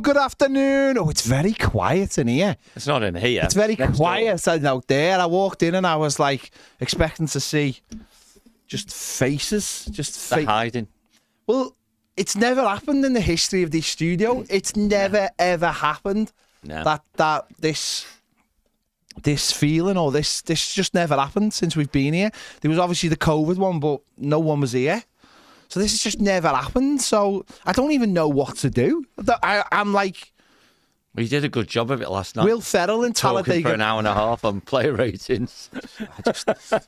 good afternoon. Oh, it's very quiet in here. It's not in here. It's very quiet out there. I walked in and I was like expecting to see just faces. They're hiding. Well, it's never happened in the history of this studio. It's never, ever happened that this feeling or this just never happened since we've been here. There was obviously the COVID one, but no one was here. So this has just never happened. So I don't even know what to do. I'm like... Well, you did a good job of it last night. Will Ferrell in Talladega... Talking for an hour and a half on player ratings.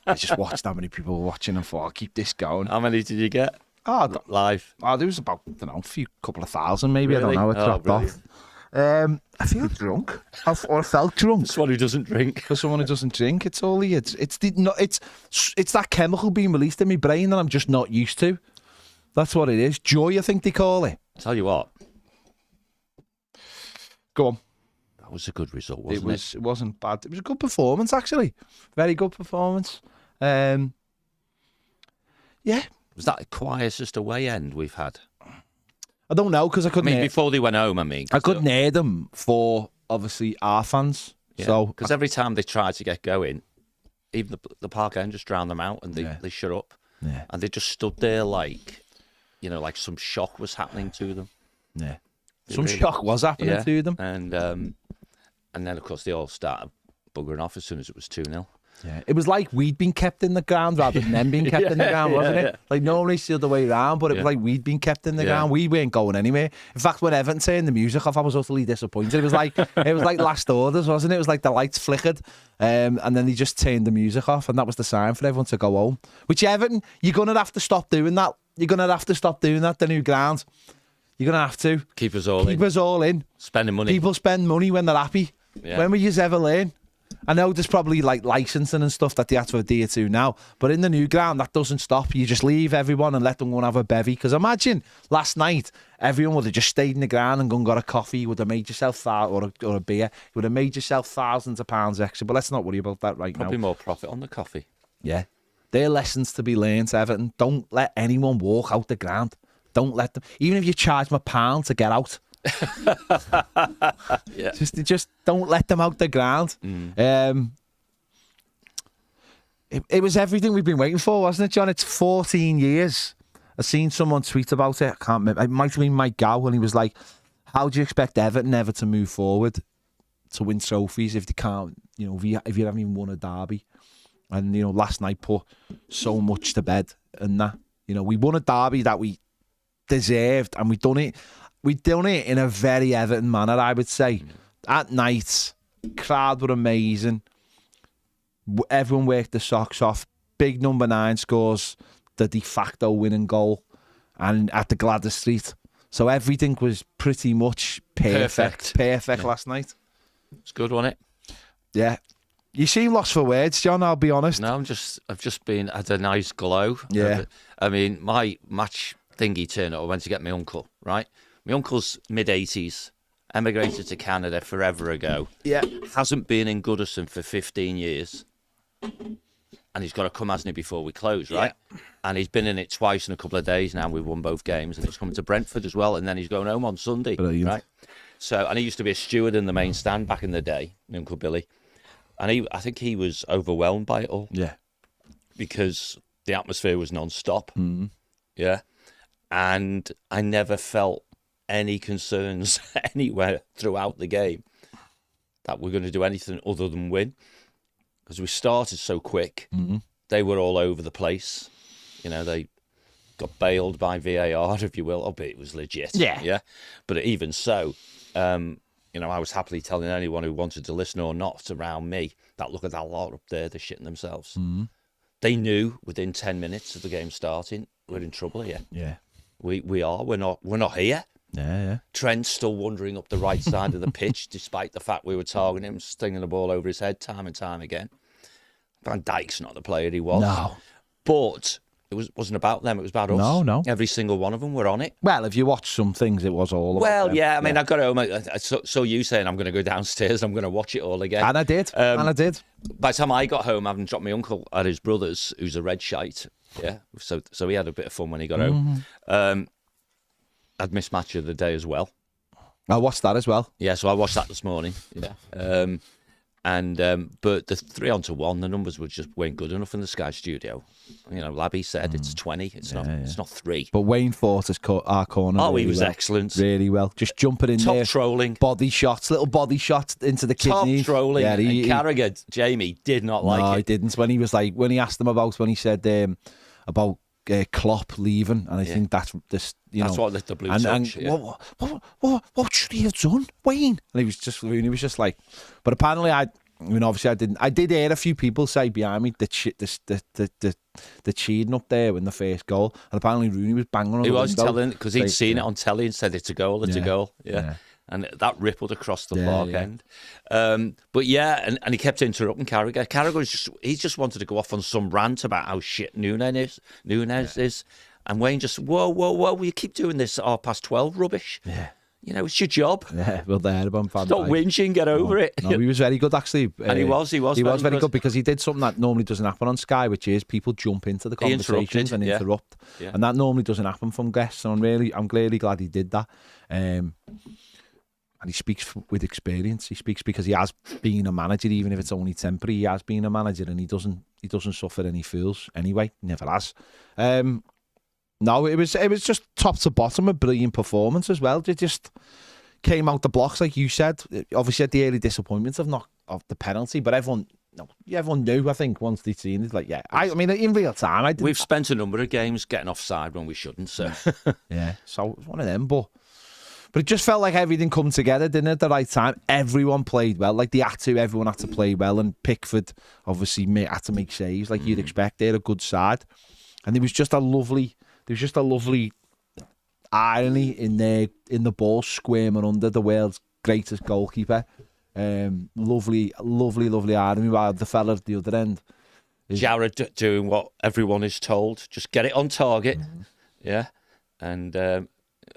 I just watched how many people were watching and thought, I'll keep this going. How many did you get? Live? There was about, I don't know, couple of thousand maybe. Really? I don't know. It dropped off. I feel drunk. Or I felt drunk. Someone who doesn't drink. For someone who doesn't drink, it's all it's that chemical being released in my brain that I'm just not used to. That's what it is. Joy, I think they call it. Tell you what. Go on. That was a good result, wasn't it? It wasn't bad. It was a good performance, actually. Very good performance. Yeah. Was that the quietest away end we've had? I don't know, because I couldn't... before they went home, I couldn't hear them for, obviously, our fans. Yeah, so because every time they tried to get going, even the park end just drowned them out and they shut up. Yeah. And they just stood there like some shock was happening to them. Yeah. Shock was happening to them. And then, of course, they all started buggering off as soon as it was 2-0. Yeah, it was like we'd been kept in the ground rather than them being kept in the ground, wasn't it? Yeah. Like normally it's the other way around, but it was like we'd been kept in the ground. We weren't going anywhere. In fact, when Everton turned the music off, I was utterly disappointed. It was like Last Orders, wasn't it? It was like the lights flickered, and then they just turned the music off, and that was the sign for everyone to go home. Which Everton, you're gonna have to stop doing that. You're gonna have to stop doing that. The new ground, you're gonna have to keep us all in. Spending money. People spend money when they're happy. Yeah. When will you ever learn? I know there's probably like licensing and stuff that they have to adhere to now, but in the new ground, that doesn't stop. You just leave everyone and let them go and have a bevy. Because imagine last night, everyone would have just stayed in the ground and gone and got a coffee. You would have made yourself or a beer. You would have made yourself thousands of pounds extra. But let's not worry about that right now. Probably more profit on the coffee. Yeah. There are lessons to be learned, Everton. Don't let anyone walk out the ground. Don't let them. Even if you charge them £1 to get out. Yeah. Just don't let them out the ground. It was everything we've been waiting for, wasn't it, John? It's 14 years. I seen someone tweet about it. I can't remember. It might have been Mike Gow when he was like, how do you expect Everton ever to move forward to win trophies if they can't, if you haven't even won a derby? And, last night put so much to bed and that. We won a derby that we deserved, and we've done it. We've done it in a very Everton manner, I would say. At night, crowd were amazing. Everyone worked their socks off. Big number 9 scores the de facto winning goal, and at the Gladys Street. So everything was pretty much perfect last night. It's good, wasn't it? Yeah. You seem lost for words, John, I'll be honest. No, I've just been had a nice glow. Yeah. I mean, my match thingy turned up. I went to get my uncle, right? My uncle's mid-80s, emigrated to Canada forever ago. Yeah. Hasn't been in Goodison for 15 years. And he's got to come, hasn't he, before we close, right? Yeah. And he's been in it twice in a couple of days now. We've won both games. And he's coming to Brentford as well. And then he's going home on Sunday. Brilliant. Right? So, and he used to be a steward in the main stand back in the day, my Uncle Billy. And I think he was overwhelmed by it all. Yeah. Because the atmosphere was non-stop. Mm-hmm. Yeah. And I never felt any concerns anywhere throughout the game that we're going to do anything other than win, because we started so quick. Mm-hmm. They were all over the place. They got bailed by VAR, if you will. Oh, but it was legit. Yeah. But even so, I was happily telling anyone who wanted to listen or not around me that look at that lot up there, they're shitting themselves. Mm-hmm. They knew within 10 minutes of the game starting, we're in trouble here. Yeah. We are. We're not here. Yeah. Trent's still wandering up the right side of the pitch, despite the fact we were targeting him, stinging the ball over his head time and time again. Van Dijk's not the player he was. No. But it wasn't about them, it was about us. No. Every single one of them were on it. Well, if you watch some things, it was all about them. Yeah, I mean, I got home, I saw you saying I'm going to go downstairs, I'm going to watch it all again. And I did. By the time I got home, having dropped my uncle at his brother's, who's a red shite, yeah, so he had a bit of fun when he got home. I'd missed match of the day as well. I watched that as well. Yeah, so I watched that this morning. Yeah. But the 3-on-1, the numbers weren't good enough in the Sky studio. You know, Labby said it's 20. It's not 3. But Wayne fought our corner. Oh, really he was well. excellent. Really well. Just jumping in Top there. trolling. Body shots, little body shots into the kidneys. Top trolling. Yeah, And Carragher, Jamie, did not like it. No, he didn't. When he asked him when he said about Klopp leaving, and I think that's this. That's what the blue touch. Yeah. What should he have done, Wayne? And he was just like, but apparently obviously I didn't. I did hear a few people say behind me the cheating up there in the first goal, and apparently Rooney was banging on. He was telling because he'd seen it on telly and said it's a goal, it's a goal. Yeah. And that rippled across the park end. But and he kept interrupting Carragher. Carragher he just wanted to go off on some rant about how shit Nunes is. And Wayne just, whoa, you keep doing this 12:30 rubbish. Yeah. You know, it's your job. Yeah, well, there, I'm fan. Stop whinging, get over it. No, he was very good, actually. And he was very good because he did something that normally doesn't happen on Sky, which is people jump into the conversations and interrupt. Yeah. And that normally doesn't happen from guests. And I'm really glad he did that. And he speaks with experience. He speaks because he has been a manager, even if it's only temporary. He has been a manager, and he doesn't suffer any fools anyway. Never has. No, it was just top to bottom a brilliant performance as well. They just came out the blocks, like you said. Obviously, had the early disappointments of the penalty, but everyone knew. I think once they'd seen it, like I mean, in real time, we've spent a number of games getting offside when we shouldn't. So yeah, so it was one of them, but it just felt like everything come together, didn't it? At the right time, everyone played well. Like everyone had to play well, and Pickford obviously had to make saves, like you'd expect. They're a good side, and there was just a lovely irony in the ball squirming under the world's greatest goalkeeper. Lovely irony while the fella at the other end. Jared doing what everyone is told. Just get it on target. Yeah. And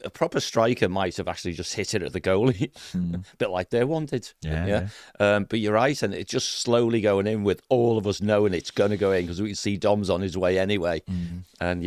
a proper striker might have actually just hit it at the goalie. A bit like they wanted. Yeah. But you're right, and it's just slowly going in with all of us knowing it's going to go in because we can see Dom's on his way anyway. And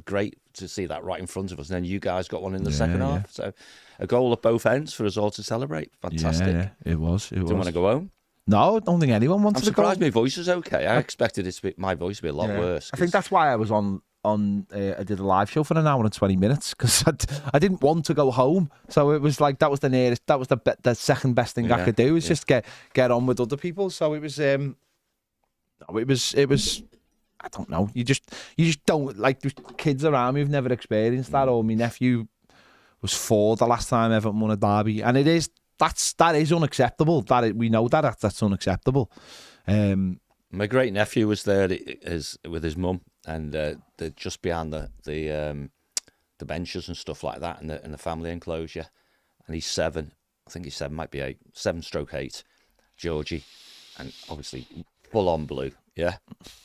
great to see that right in front of us. And then you guys got one in the second half. So a goal at both ends for us all to celebrate. Fantastic. Yeah, it was. Do you want to go home? No, I don't think anyone wanted to go. I'm surprised my voice is okay. I expected my voice to be a lot worse. I think that's why I was on. I did a live show for an hour and 20 minutes because I didn't want to go home. So it was like that was the nearest. That was the second best thing I could do was just get on with other people. So it was. It was. I don't know. You just don't like the kids around me who've never experienced that. Or my nephew was 4 the last time Everton won a derby, and that is unacceptable. We know that's unacceptable. My great nephew was there with his mum, and they're just behind the benches and stuff like that in the family enclosure. And he's 7. I think he's 7, might be 8. 7/8. Georgie, and obviously full on blue. Yeah,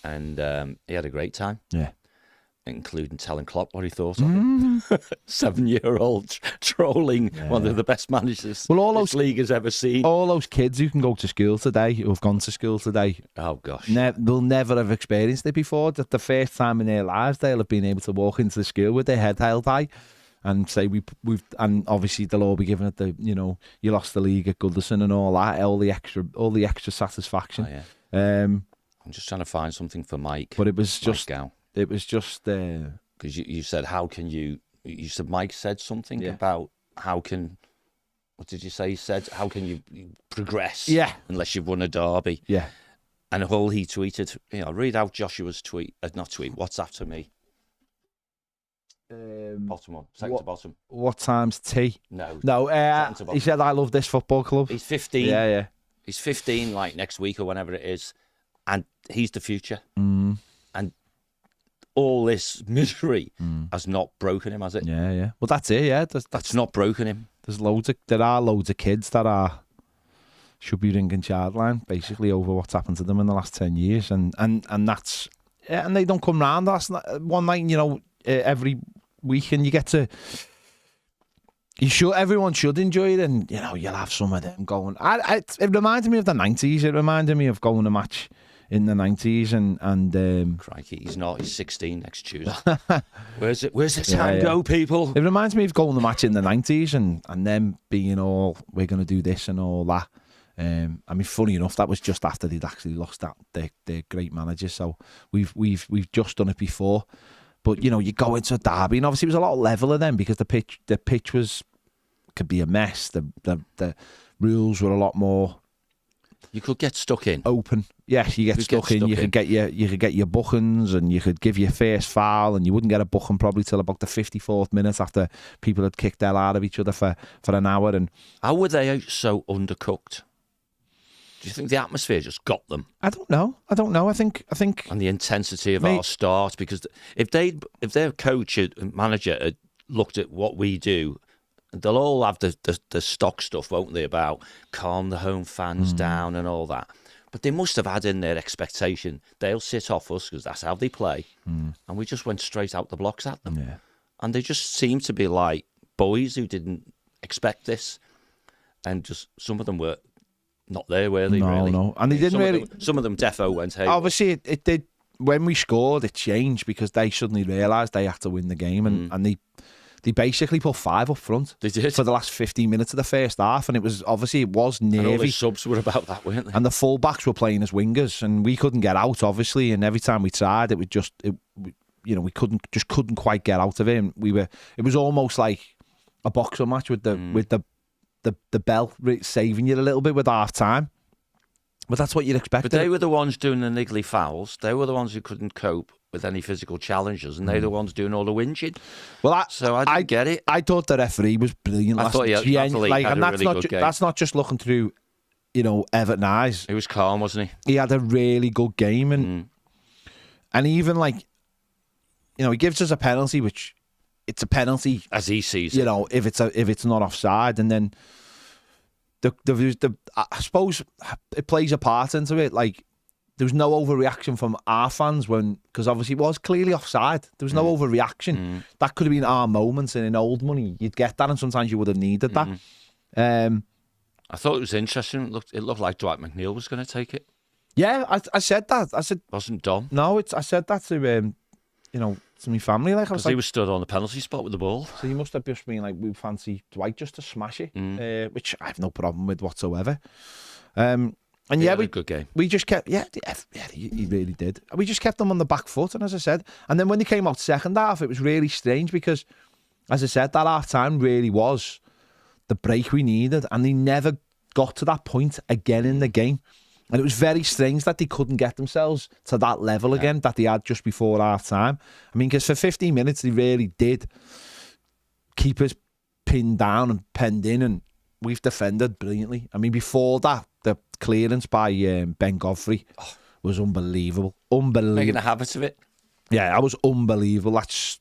and he had a great time. Yeah, including telling Klopp what he thought of him. 7-year-old trolling one of the best managers this league has ever seen. All those kids who can go to school today, who have gone to school today, oh gosh, they'll never have experienced it before. That the first time in their lives they'll have been able to walk into the school with their head held high and say we've and obviously they'll all be given it you lost the league at Goodison and all that, all the extra satisfaction. Oh, yeah. I'm just trying to find something for Mike. But it was just because you said you said Mike said something about what did you say? He said how can you progress unless you've won a derby? Yeah. And all he tweeted, read out Joshua's WhatsApp to me. Bottom one, second to bottom. What time's tea? No. He said I love this football club. He's 15. Yeah. He's 15, like next week or whenever it is. And he's the future. And all this misery has not broken him, has it? Yeah. Well, that's it, yeah. That's not broken him. There are loads of kids that should be ringing childline, basically, over what's happened to them in the last 10 years. And that's... Yeah, and they don't come round one night, every weekend you get to... Everyone should enjoy it, and, you'll have some of them going... It reminded me of the 90s. It reminded me of going to match... in the 90s, and Crikey, he's not. He's 16 next Tuesday. Where's the time go, people? It reminds me of going to the match in the 90s and them being all, we're going to do this and all that. I mean, funny enough, that was just after they'd actually lost their great manager. So we've just done it before. But you know, you go into a derby, and obviously it was a lot leveler then because the pitch could be a mess. The rules were a lot more. You could get stuck in. Open. Yes, you get stuck in. You could get your bookings, and you could give your first foul, and you wouldn't get a booking probably till about the 54th minute after people had kicked the hell out of each other for an hour. And how were they so undercooked? Do you think the atmosphere just got them? I don't know. I think. And the intensity of our start, because if their coach and manager had looked at what we do, they'll all have the stock stuff, won't they, about calm the home fans down and all that. But they must have had in their expectation they'll sit off us because that's how they play, and we just went straight out the blocks at them. Yeah. And they just seemed to be like boys who didn't expect this, and just some of them were not there, were they? Really? No. And they didn't some of them defo went. Hey, obviously, it did. When we scored, it changed because they suddenly realised they had to win the game, and they basically put 5 up front. They did for the last 15 minutes of the first half, and it was nervy. And all the subs were about that, weren't they? And the full-backs were playing as wingers, and we couldn't get out, obviously. And every time we tried, we couldn't quite get out of it. And it was almost like a boxing match with the bell saving you a little bit with half time. But that's what you'd expect. But they were the ones doing the niggly fouls. They were the ones who couldn't cope with any physical challenges, and they're the ones doing all the whinging. Well, I get it. I thought the referee was brilliant. I thought he had a really good game. That's not just looking through, Everton eyes. He was calm, wasn't he? He had a really good game, and even he gives us a penalty, which it's a penalty as he sees it. If it's not offside, and then I suppose it plays a part into it. Like, there was no overreaction from our fans because obviously it was clearly offside. There was no overreaction. That could have been our moments, and in old money you'd get that, and sometimes you would have needed that. I thought it was interesting. It looked like Dwight McNeil was going to take it. Yeah, I said that. I said, wasn't Dom? No, I said that to to my family. Like, I was he was stood on the penalty spot with the ball. So he must have just been like, we fancy Dwight just to smash it, which I have no problem with whatsoever. And he had a good game. We just kept, he really did. We just kept them on the back foot, and as I said, and then when they came out second half, it was really strange because, as I said, that half time really was the break we needed, and they never got to that point again in the game. And it was very strange that they couldn't get themselves to that level again that they had just before half time. I mean, because for 15 minutes, they really did keep us pinned down and penned in, and we've defended brilliantly. I mean, before that, the clearance by Ben Godfrey was unbelievable. Making a habit of it. Yeah, that was unbelievable. That's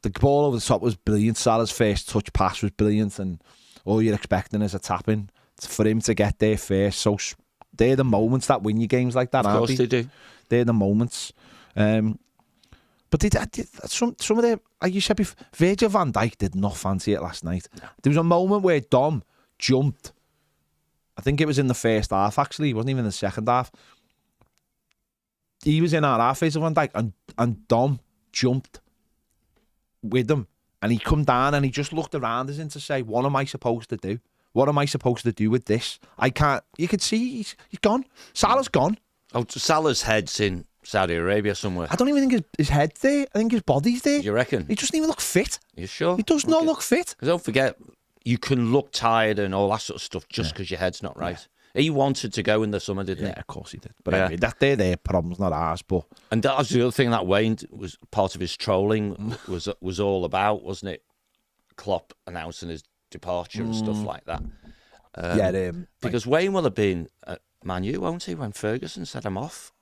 the ball over the top was brilliant. Salah's first touch pass was brilliant, and all you're expecting is a tap-in. For him to get there first, so they're the moments that win you games like that, aren't they? Of course they do. They're the moments. But some of the, like you said before, Virgil van Dijk did not fancy it last night. No. There was a moment where Dom jumped. I think it was in the first half, actually. It wasn't even in the second half. He was in our half, Virgil van Dijk, and Dom jumped with him. And he come down and he just looked around us to say, what am I supposed to do? What am I supposed to do with this? I can't. You could see he's gone. Salah's gone. Oh, Salah's head's in Saudi Arabia somewhere. I don't even think his head's there. I think his body's there. You reckon? He doesn't even look fit. You sure? He does not look fit. Because don't forget, you can look tired and all that sort of stuff just because your head's not right. Yeah. He wanted to go in the summer, didn't he? Yeah, of course he did. But anyway, they're their problems, not ours. But and that was the other thing that Wayne was part of his trolling was all about, wasn't it? Klopp announcing his departure and stuff like that. Because Wayne will have been at Man U, won't he, when Ferguson set him off?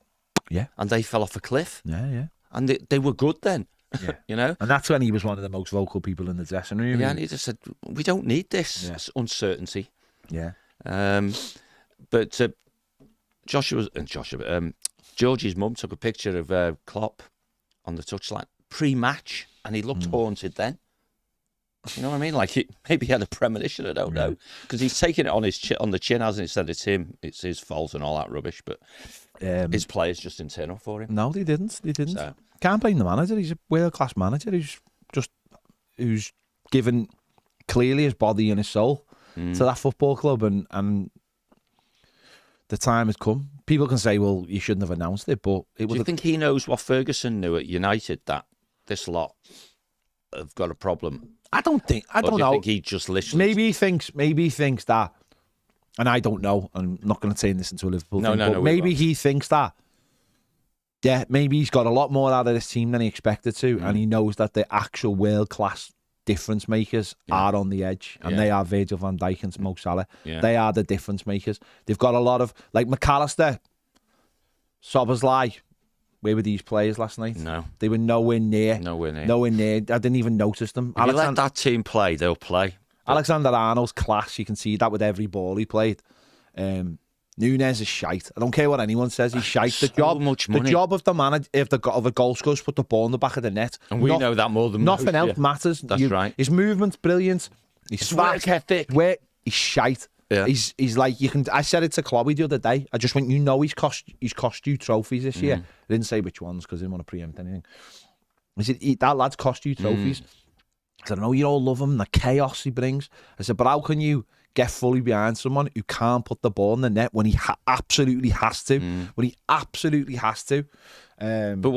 Yeah. And they fell off a cliff. Yeah. And they were good then. Yeah. And that's when he was one of the most vocal people in the dressing room. Yeah, and he just said, we don't need this uncertainty. Yeah. But Georgie's mum took a picture of Klopp on the touchline pre-match, and he looked haunted then. You know what I mean? Like maybe he had a premonition. I don't know, because he's taking it on the chin, hasn't he? Said it's him, it's his fault, and all that rubbish. But His players just didn't turn up for him. No, they didn't. So. Can't blame the manager. He's a world-class manager who's given clearly his body and his soul to that football club, and the time has come. People can say, well, you shouldn't have announced it, but it was... Do you think he knows what Ferguson knew at United, that this lot have got a problem? I don't know. Do you think he just listened? Maybe he thinks that, and I don't know. I'm not going to turn this into a Liverpool thing, but maybe he thinks that. Yeah, maybe he's got a lot more out of this team than he expected to, and he knows that the actual world-class difference makers are on the edge, and they are Virgil van Dijk and Mo Salah. Yeah. They are the difference makers. They've got a lot of, like McAllister, Szoboszlai. Where were these players last night? No. They were nowhere near. Nowhere near. I didn't even notice them. If you let that team play, they'll play. Alexander-Arnold's class. You can see that with every ball he played. Núñez is shite. I don't care what anyone says. He's shite. The job of the manager, of a goal scorer, is put the ball in the back of the net. And we know that more than nothing else matters. That's right. His movement's brilliant. He's work ethic. He's shite. Yeah. He's like, you can. I said it to Klopp the other day. I just went, he's cost you trophies this year. I didn't say which ones because I didn't want to preempt anything. I said, that lad's cost you trophies. I said, I know you all love him, the chaos he brings. I said, but how can you get fully behind someone who can't put the ball in the net when he absolutely has to? When he absolutely has to. But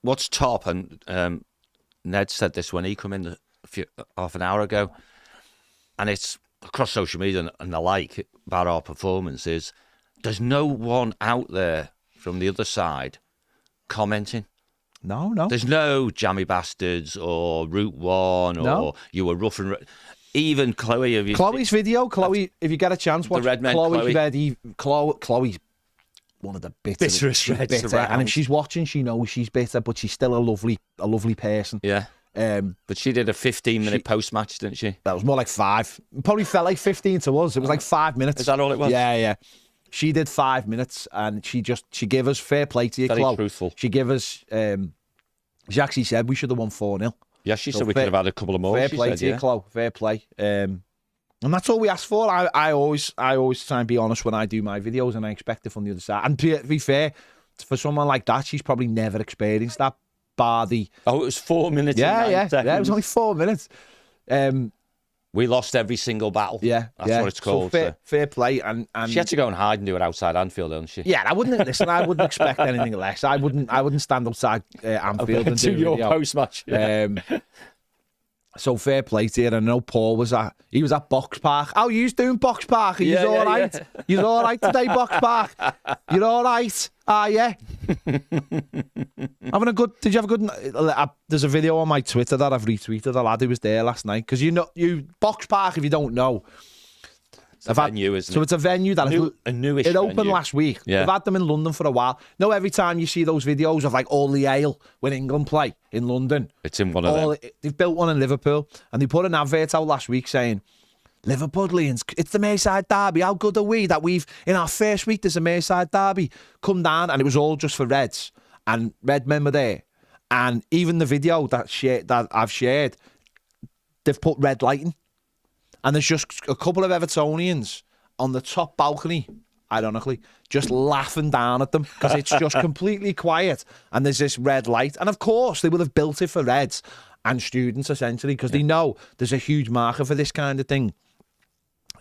what's top, and Ned said this when he come in half an hour ago, and it's across social media and the like about our performance, is there's no one out there from the other side commenting. No. There's no jammy bastards or Route One or you were rough and... Even Chloe. Chloe's video, if you get a chance, watch the Red Men, Chloe's one of the bitterest reds around. And if she's watching, she knows she's bitter, but she's still a lovely person. Yeah. But she did a 15-minute post-match, didn't she? That was more like 5. Probably felt like 15 to us. It was like 5 minutes. Is that all it was? Yeah. She did 5 minutes, and she gave us fair play to you, Very Chloe. truthful. She gave us... she actually said we should have won 4-0. Yeah, she said we could have had a couple of more. Fair play to you, Chloe. Fair play. And that's all we ask for. I always try and be honest when I do my videos, and I expect it from the other side. And to be fair, for someone like that, she's probably never experienced that. It was 4 minutes. Yeah. It was only 4 minutes. We lost every single battle. Yeah, that's what it's called. So fair play, and she had to go and hide and do it outside Anfield, didn't she? Yeah, I wouldn't expect anything less. I wouldn't stand outside Anfield and do your post match. Yeah. So fair play to you. I know Paul was at BoxPark. How you doing, BoxPark? Are you all right? Yeah. You all right today, BoxPark? You're all right? Yeah. Having a good. Did you have a good? There's a video on my Twitter that I've retweeted. A lad who was there last night, because you BoxPark, if you don't know, it's a venue, isn't it? So it's a venue that a newish. It opened venue. last week. Yeah. They've had them in London for a while. No, every time you see those videos of like all the ale when England play in London, it's in one of them. They've built one in Liverpool, and they put an advert out last week saying, Liverpudlians, it's the Merseyside derby. How good are we that we've, in our first week, there's a Merseyside derby. Come down, and it was all just for Reds, and Red men were there. And even the video that I've shared, they've put red lighting. And there's just a couple of Evertonians on the top balcony, ironically, just laughing down at them because it's just completely quiet. And there's this red light. And of course, they would have built it for Reds and students, essentially, because they know there's a huge market for this kind of thing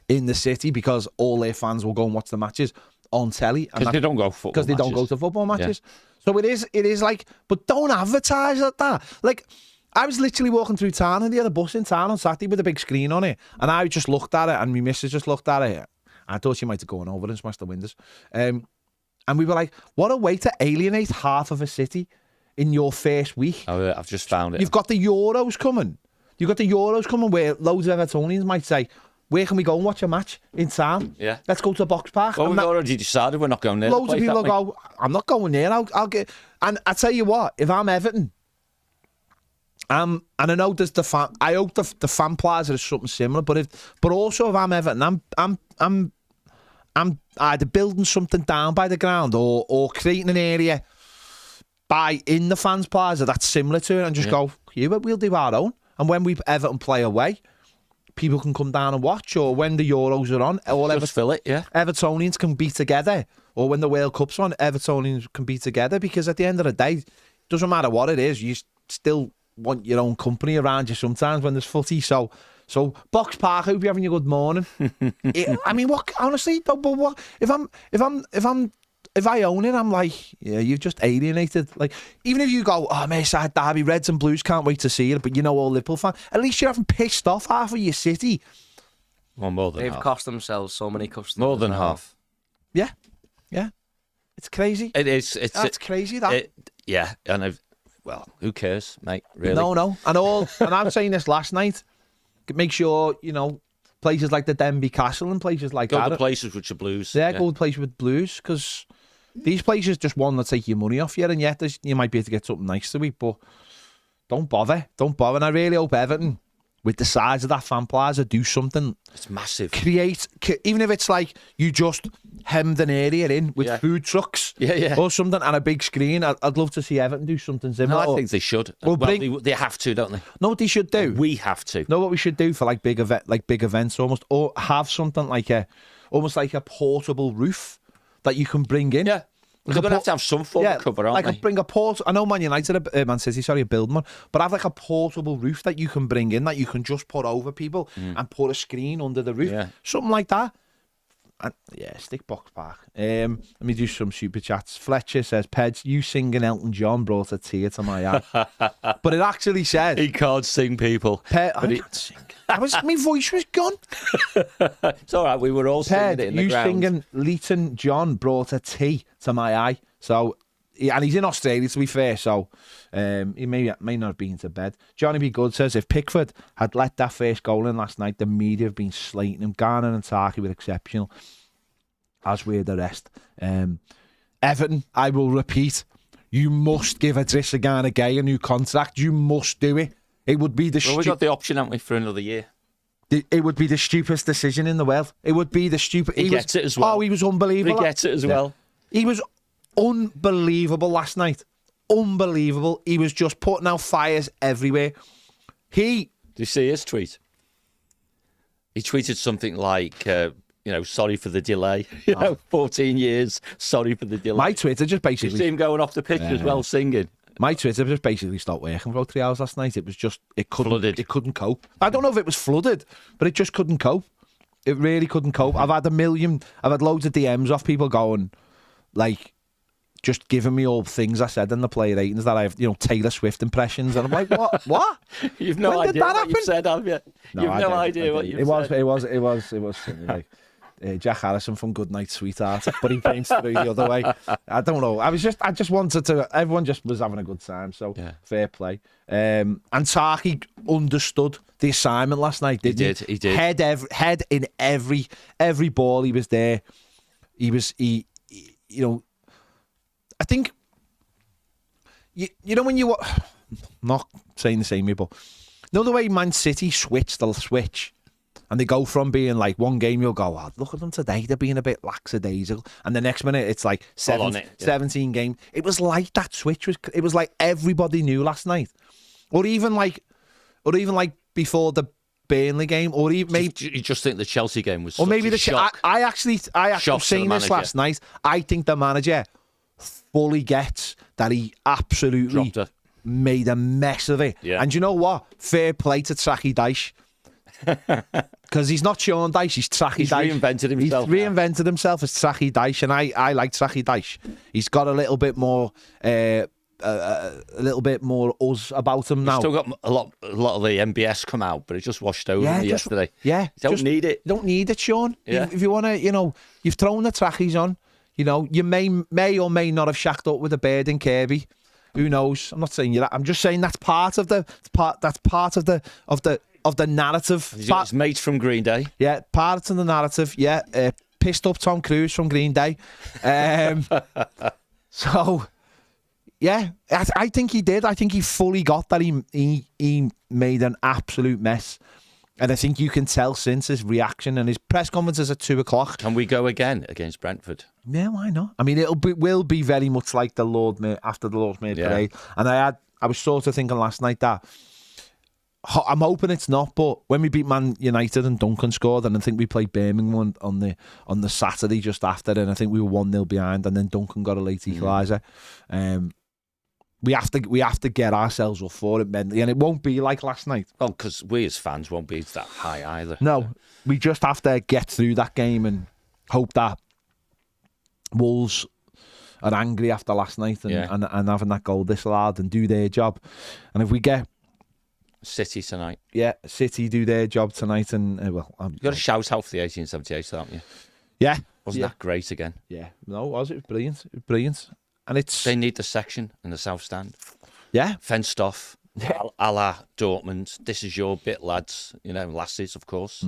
in the city, because all their fans will go and watch the matches on telly. Because they don't go football Because they don't go to football matches. Yeah. So it is like, but don't advertise like that. Like, I was literally walking through town, and they had a bus in town on Saturday with a big screen on it, and I just looked at it, and my missus just looked at it. I thought she might have gone over and smashed the windows. And we were like, what a way to alienate half of a city in your first week. Oh, I've just found it. You've got the Euros coming. Where loads of Evertonians might say, where can we go and watch a match in town? Yeah. Let's go to BoxPark. Well, we've already decided we're not going there. Loads of people go, I'm not going there. I'll get... And I tell you what, if I'm Everton... and I know there's the fan. I hope the fan plaza is something similar. But also if I'm Everton, I'm either building something down by the ground or creating an area in the fans plaza that's similar to it, and just go, we'll do our own. And when we Everton play away, people can come down and watch. Or when the Euros are on, all fill it. Yeah, Evertonians can be together or when the World Cup's on, Evertonians can be together, because at the end of the day, doesn't matter what it is, you still want your own company around you sometimes when there's footy. So BoxPark, hope you're having a good morning. I mean, what, honestly, but what if I own it, I'm like, yeah, you've just alienated. Like, even if you go, oh, Merseyside derby, Reds and Blues, can't wait to see it, but you know, all Liverpool fan, at least you haven't pissed off half of your city. Well, more than half. They've cost themselves so many customers. More than half. Yeah. It's crazy. It is. That's crazy, that. Yeah, and well, who cares, mate? Really? No. And I'm saying this last night. Make sure, you know, places like the Denby Castle and places like that. Go to places which are Blues. Yeah, go to places with Blues, because these places just want to take your money off you, and yet you might be able to get something nice to eat, but don't bother. And I really hope Everton, with the size of that fan plaza, do something. It's massive. Even if it's like you just hemmed an area in with food trucks or something and a big screen. I'd love to see Everton do something similar. No, I think they should. Well, they have to, don't they? No, what they should do. We have to. Know what we should do for like big events almost, or have something like almost like a portable roof that you can bring in. Yeah. They're going to have some form of cover, aren't they? Bring a I know Man United, Man City, sorry, are building one, but have like a portable roof that you can bring in, that you can just put over people and put a screen under the roof. Yeah. Something like that. And, stick BoxPark. Let me do some super chats. Fletcher says, Peds, you singing Elton John brought a tear to my eye. But it actually says... He can't sing, people. I can't sing. My voice was gone. It's all right, we were all singing it in the ground. You singing Leighton John brought a tea to my eye. So... and he's in Australia, to be fair, so he may not have been to bed. Johnny B. Good says, if Pickford had let that first goal in last night, the media have been slating him. Garner and Tarky were exceptional, as were the rest. Everton, I will repeat, you must give Idrissa Gana Gueye a new contract. You must do it. It would be the we got the option, haven't we, for another year? It would be the stupidest decision in the world. It would be the stupid... He gets it as well. Oh, he was unbelievable. He gets it as well. He was... unbelievable last night. Unbelievable. He was just putting out fires everywhere. Did you see his tweet? He tweeted something like, sorry for the delay. 14 years, sorry for the delay. My Twitter just basically... You see him going off the pitch as well, singing. My Twitter just basically stopped working for about 3 hours last night. It was just... Flooded. It couldn't cope. I don't know if it was flooded, but it just couldn't cope. It really couldn't cope. I've had loads of DMs off people going, like... just giving me all things I said in the player ratings that I have, Taylor Swift impressions, and I'm like, what? You've no idea what you've said, have you? You've no idea what you've said. It was silly, like Jack Harrison from Goodnight Sweetheart, but he came through the other way. I don't know. I just wanted to. Everyone just was having a good time, so fair play. And Tarky understood the assignment last night, didn't he? He did. Head in every ball. He was there. He I think, when you... not saying the same, but... the way Man City they'll switch. And they go from being like, one game you'll go, oh, look at them today, they're being a bit lackadaisical. And the next minute it's like 17 games. It was like that switch. It was like everybody knew last night. Or even like before the Burnley game, or even maybe... You just think the Chelsea game was or maybe the shock. I actually seen this last night. I think the manager... fully gets that he absolutely made a mess of it. Yeah. And you know what? Fair play to Trachy Dyche. Because he's not Sean Dyche, he's Trachy Dyche. He's reinvented himself as Trachy Dyche, and I like Trachy Dyche. He's got a little bit more us about him now. He's still got a lot of the MBS come out, but it just washed over me yesterday. Yeah. You don't need it. You don't need it, Sean. Yeah. If you want to, you've thrown the trackies on. You may or may not have shacked up with a bird in Kirby. Who knows? I'm not saying you that. I'm just saying that's part of the narrative. His mates from Green Day. Yeah, part of the narrative. Yeah, pissed up Tom Cruise from Green Day. So, yeah, I think he did. I think he fully got that. He made an absolute mess. And I think you can tell since his reaction, and his press conferences at 2:00. Can we go again against Brentford? Yeah, why not? I mean, will be very much like the Lord Mayor after the Lord's Mayor parade. And I was sort of thinking last night that I'm hoping it's not, but when we beat Man United and Duncan scored, and I think we played Birmingham on the Saturday just after, and I think we were 1-0 behind, and then Duncan got a late equaliser. We have to get ourselves up for it mentally, and it won't be like last night. Well, because we as fans won't be that high either. No, we just have to get through that game and hope that Wolves are angry after last night and having that goal disallowed and do their job. And if we get City tonight. Yeah, City do their job tonight, and you got a shout out for the 1878, haven't you? Yeah, wasn't that great again? Yeah, no, it was brilliant. It was brilliant, and they need the section in the south stand. Yeah, fenced off, a la Dortmund. This is your bit, lads. You know, lasses, of course,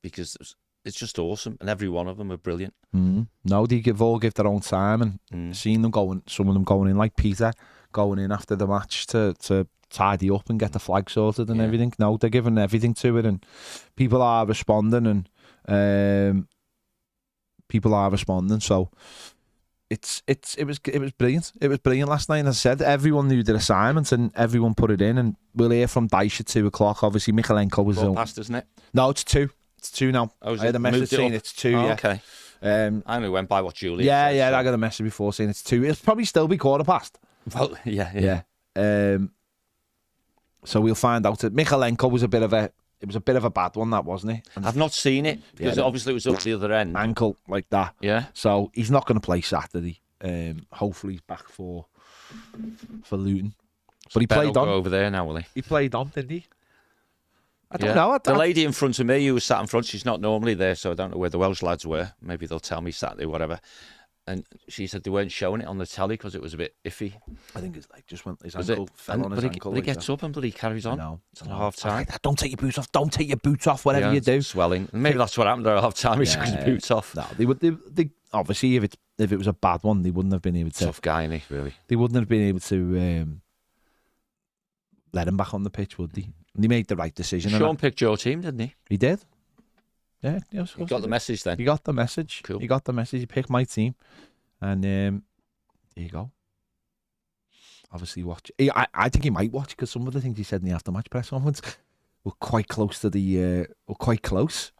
because it's just awesome, and every one of them are brilliant. No, they all give their own time, and seeing them going, some of them going in like Peter, going in after the match to tidy up and get the flag sorted and everything. No, they're giving everything to it, and people are responding, and So it was brilliant. It was brilliant last night. And as I said, everyone knew their assignments and everyone put it in. And we'll hear from Dyche at 2:00. Obviously, Michalenko was past, isn't it? No, it's 2. It's 2 now. I had a message saying it's 2. Oh, okay. I only went by what Julie said. Yeah, I got a message before saying it's 2. It'll probably still be 2:15. Well, yeah. So we'll find out. Michalenko was a bit of a bad one, that, wasn't it? I've not seen it because obviously it was up the other end. Ankle like that. Yeah. So he's not going to play Saturday. Hopefully he's back for Luton. But he played on. Go over there now, will he? He played on, didn't he? I don't know. The lady in front of me who was sat in front, she's not normally there, so I don't know where the Welsh lads were. Maybe they'll tell me Saturday, whatever. And she said they weren't showing it on the telly because it was a bit iffy. I think it's like just when his ankle fell on his ankle. But he gets up and bloody carries on. No, it's at half time. Don't take your boots off. Don't take your boots off. Whatever you do. Swelling. And maybe that's what happened at half time. He took his boots off. No, they obviously if it was a bad one, they wouldn't have been able to. Tough guy, isn't he? Really. They wouldn't have been able to let him back on the pitch, would they? And they made the right decision. Sean picked your team, didn't he? He did. Yeah. He got the message then. He got the message. Cool. He got the message. He picked my team. And there you go. Obviously, watch. I think he might watch because some of the things he said in the after-match press conference were quite close to the. Were quite close.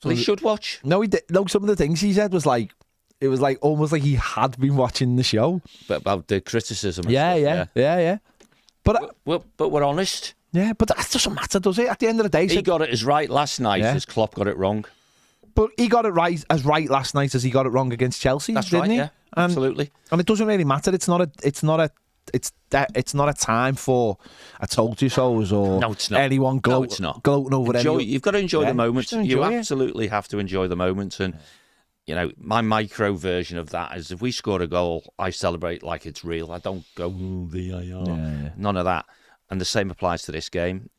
So he should watch. No, he did. No, some of the things he said was like, it was like almost like he had been watching the show. But about the criticism. Yeah. But we're honest. Yeah, but that doesn't matter, does it? At the end of the day, he got it as right last night as Klopp got it wrong. But he got it right last night as he got it wrong against Chelsea. That's didn't right, he? yeah, absolutely. And it doesn't really matter. It's not a time for I told you so's or anyone gloating over anyone. You've got to enjoy the moment. You absolutely have to enjoy the moment. And you know, my micro version of that is if we score a goal, I celebrate like it's real. I don't go VAR. Yeah. None of that. And the same applies to this game.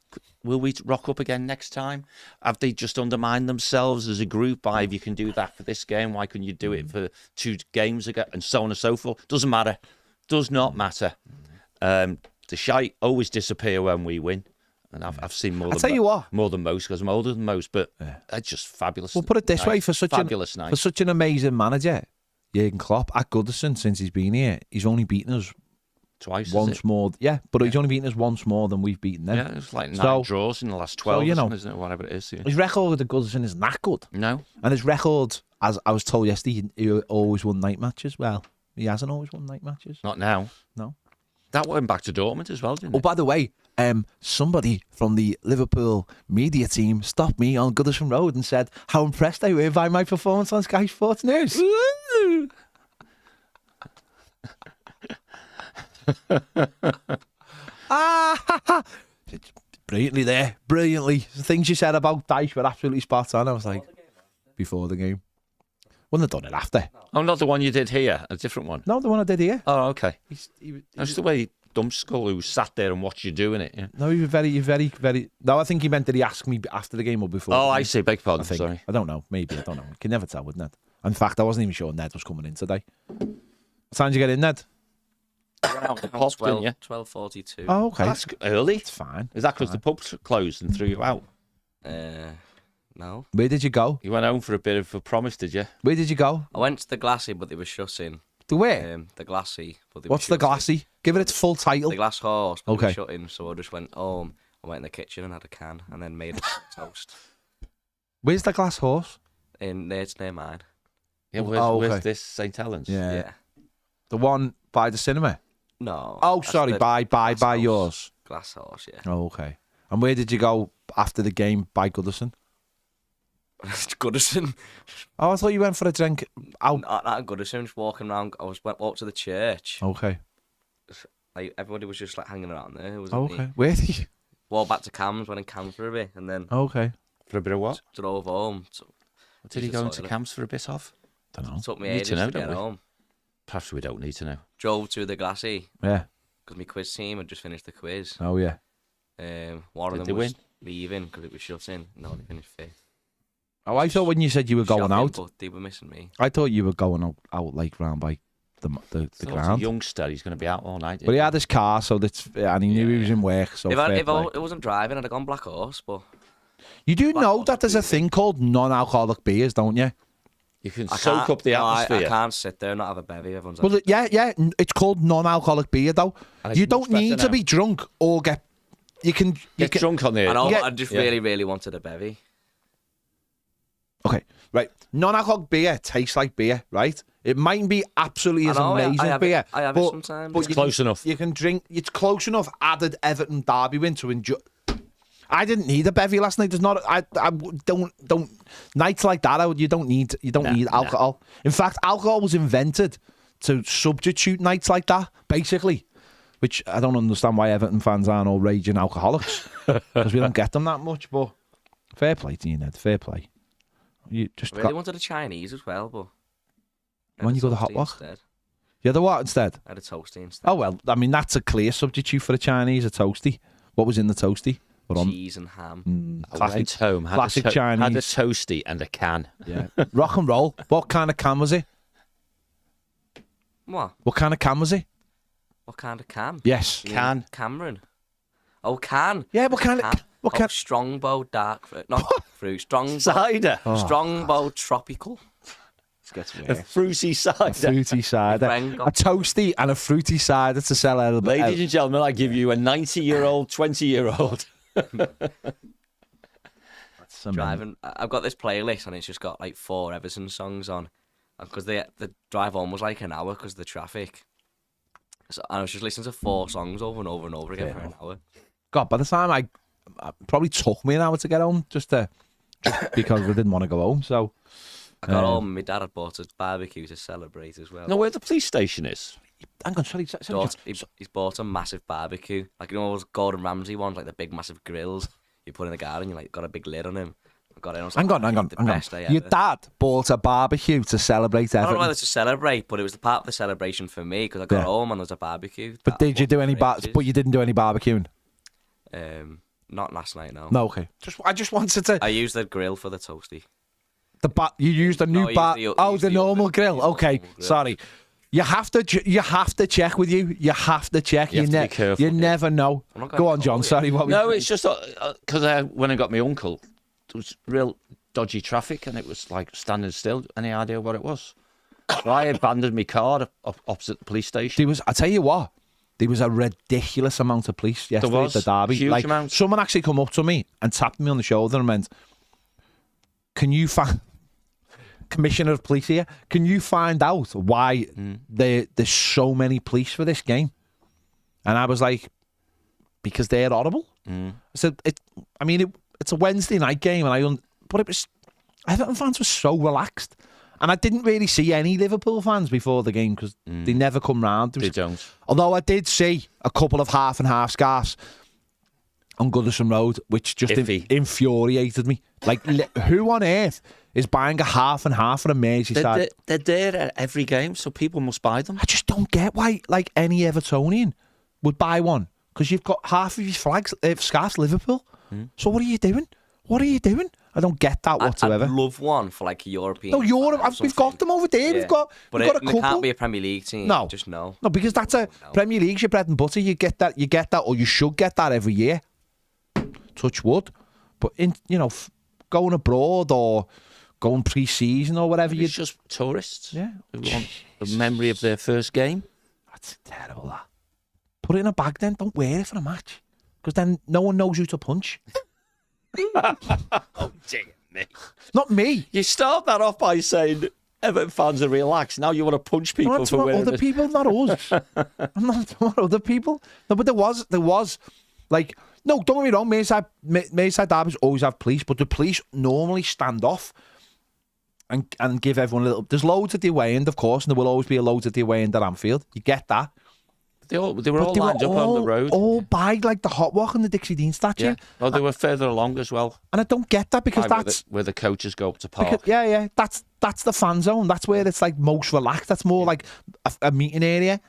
Will we rock up again next time? Have they just undermined themselves as a group? If you can do that for this game, why couldn't you do it for 2 games ago? And so on and so forth. Doesn't matter. Does not matter. The shite always disappear when we win. And I've seen more than most because I'm older than most. But it's just fabulous. Well, put it this way, for such an amazing manager, Jurgen Klopp, at Goodison, since he's been here, he's only beaten us twice, once more. Yeah, but he's only beaten us once more than we've beaten them. Yeah, it's like 9 draws in the last 12, isn't it? Whatever it is. Yeah. His record at Goodison isn't that good. No. And his record, as I was told yesterday, he always won night matches. Well, he hasn't always won night matches. Not now. No. That went back to Dortmund as well, didn't it? Oh, by the way, somebody from the Liverpool media team stopped me on Goodison Road and said how impressed they were by my performance on Sky Sports News. Brilliantly. The things you said about Dyche were absolutely spot on. I was like, before the game. Wouldn't have done it after. Oh, not the one you did here, a different one. No, the one I did here. Oh, okay. That's the way Dumpskull who sat there and watched you doing it. Yeah. No, he was very. No, I think he meant did he ask me after the game or before. Oh, I see. Beg pardon. Sorry. I don't know. Maybe I don't know. You can never tell with Ned. In fact, I wasn't even sure Ned was coming in today. What time did you get in, Ned? 12:42. Oh, okay. That's early. It's fine. Is that because the pub closed and threw you out? No. Where did you go? You went home for a bit of a promise, did you? Where did you go? I went to the Glassy, but they were shutting. The where? The Glassy. But they What's were the Glassy? Give it its full title. The Glass Horse, but okay. they were shutting, so I just went home. I went in the kitchen and had a can and then made a toast. Where's the glass horse? It's near mine. Yeah, okay. where's this? St. Helens? Yeah. The one by the cinema? No. Oh, that's sorry, the by Glass House. yours. Glass House, yeah. Oh, okay. And where did you go after the game by Goodison? Goodison. Oh, I thought you went for a drink out. Not Goodison, just walking around. I went up to the church. Okay. Like, everybody was just like hanging around there. It was Okay. Where did you? Walked back to Cams, went in Cams for a bit, and then Okay. For a bit of what? drove home. What did he go into camps for a bit of? Don't know. Took me Need ages to know, to get don't we? home. Perhaps we don't need to know. Drove to the Glassy Yeah. because my quiz team had just finished the quiz. Oh, yeah. One of Did them they was win? leaving because it was shut in. No, they finished fifth. Oh, I thought when you said you were going Shocking, out, but they were missing me. I thought you were going out like round by the He's a ground. youngster, he's going to be out all night. But he had his car, so that's and he knew he was in work. So If fair play. I wasn't driving, I'd have gone Black Horse, but You do Black know Horse that there's a would be- thing called non-alcoholic beers, don't you? You can I soak can't, up the no, atmosphere. I can't sit there and not have a bevy. Everyone's Well, like, yeah, it's called non-alcoholic beer, though. And it's You much don't better need to now. be drunk or get. You can Get drunk on there. I know, Yeah. I just Yeah. really, really wanted a bevy. Okay, right. Non-alcoholic beer tastes like beer, right? It mightn't be absolutely I as know, amazing I have beer. it, I have it but, sometimes. but It's you close can, enough. You can drink. It's close enough. Added Everton Derby win to enjoy. I didn't need a bevy last night. There's not. I don't nights like that. You don't need need alcohol. In fact, alcohol was invented to substitute nights like that, basically. Which I don't understand why Everton fans aren't all raging alcoholics because we don't get them that much. But fair play to you, Ned. Fair play. You just Really got, wanted a Chinese as well, but I When had you go to a Hot toasty Wok? instead. you had a what instead? I had a toasty instead. Oh well, I mean that's a clear substitute for a Chinese, a toasty. What was in the toasty? What on? Cheese and ham. I Classic, went home, had classic had a Chinese. toasty and a can. Yeah. Rock and roll. What kind of can was it? What? What kind of can was it? What kind of can? Yes. You mean Can. Cameron. Oh, can. Yeah. What kind Can. of? What Oh, kind? Strongbow dark fruit. Not fruit. Strongbow. Cider. Strongbow tropical. This gets A weird. fruity cider. Fruity cider. friend A got- toasty and a fruity cider to sell out. Ladies and gentlemen, I give you a 90-year-old, 20-year-old. Driving. I've got this playlist and it's just got like 4 Everton songs on, because the drive home was like an hour because of the traffic. So I was just listening to 4 songs over and over and over again for an hour. God, by the time I probably took me an hour to get home, just because we didn't want to go home. So I got home. My dad had bought a barbecue to celebrate as well. Know where the police station is? hang on, sorry. He's bought a massive barbecue, like you know those Gordon Ramsay ones, like the big massive grills you put in the garden. You like got a big lid on him. I got it. I was like, Hang on. The best day Your ever. dad bought a barbecue to celebrate I don't know Everton. whether to celebrate, but it was the part of the celebration for me because I got Yeah. home and there was a barbecue. But did you do any But you didn't do any barbecuing? Not last night, no. No, okay. I just wanted to. I used the grill for the toasty. You used a No, new I bar. used the- Oh, used the the normal oven. grill. Used the Okay, normal grill. sorry. You have to check with you. You have to check. You have to be careful. You never know. I'm not gonna Go on, call John. you. Sorry. What? No, it's just because when I got my uncle, there was real dodgy traffic and it was like standing still. Any idea what it was? So I abandoned my car opposite the police station. There was. I tell you what. There was a ridiculous amount of police yesterday was. at the derby. Huge like amount. someone actually come up to me and tapped me on the shoulder and went, "Can you find Commissioner of Police here? Can you find out why there's so many police for this game?" And I was like, "Because they're horrible." I said, "It's a Wednesday night game, and but it was Everton fans were so relaxed." And I didn't really see any Liverpool fans before the game because they never come round. They don't. Although I did see a couple of half and half scarves on Goodison Road, which just Iffy. infuriated me. Like, who on earth is buying a half and half for a Merseyside? They're there at every game, so people must buy them. I just don't get why, like, any Evertonian would buy one because you've got half of your scarves Liverpool. So what are you doing? What are you doing? I don't get that whatsoever. I'd love one for like a European. No, Europe. or We've got something. them over there. Yeah. We've got a It couple. can't be a Premier League team. No. Just no. No, because that's a Premier League's your bread and butter. You get that, or you should get that every year. Touch wood. But going abroad or going pre-season or whatever, It's just tourists. yeah, Who want the memory of their first game. that's terrible. That. Put it in a bag then. Don't wear it for a match. because then no one knows who to punch. Oh, dear me. Not me. You start that off by saying Everton fans are relaxed. Now you want to punch people No, for wearing other people, not us. I'm not talking about other people. No, but there was, like, no, don't get me wrong, Merseyside derbies always have police, but the police normally stand off and give everyone a little... There's loads at the away end, of course, and there will always be a loads at the away end at Anfield. You get that. They were all lined up on the road. All by, like, the Hot Walk and the Dixie Dean statue. Yeah. Well, they were further along as well. And I don't get that because that's... Where the coaches go up to park. Because, that's the fan zone. That's where it's, like, most relaxed. That's more like a meeting area,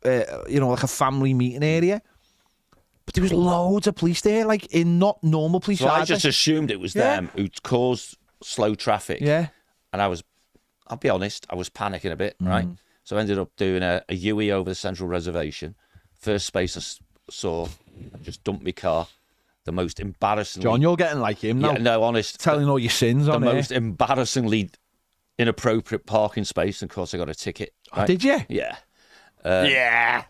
like a family meeting area. But there was loads of police there, like, in not normal police. So I just assumed it was them who caused slow traffic. Yeah. And I'll be honest, I was panicking a bit, right? So I ended up doing a U-E over the central reservation. First space I saw, I just dumped my car. The most embarrassingly... John, you're getting like him now. Yeah, no, honest. Telling all your sins on the most embarrassingly inappropriate parking space. And of course, I got a ticket. Right? Oh, did you? Yeah.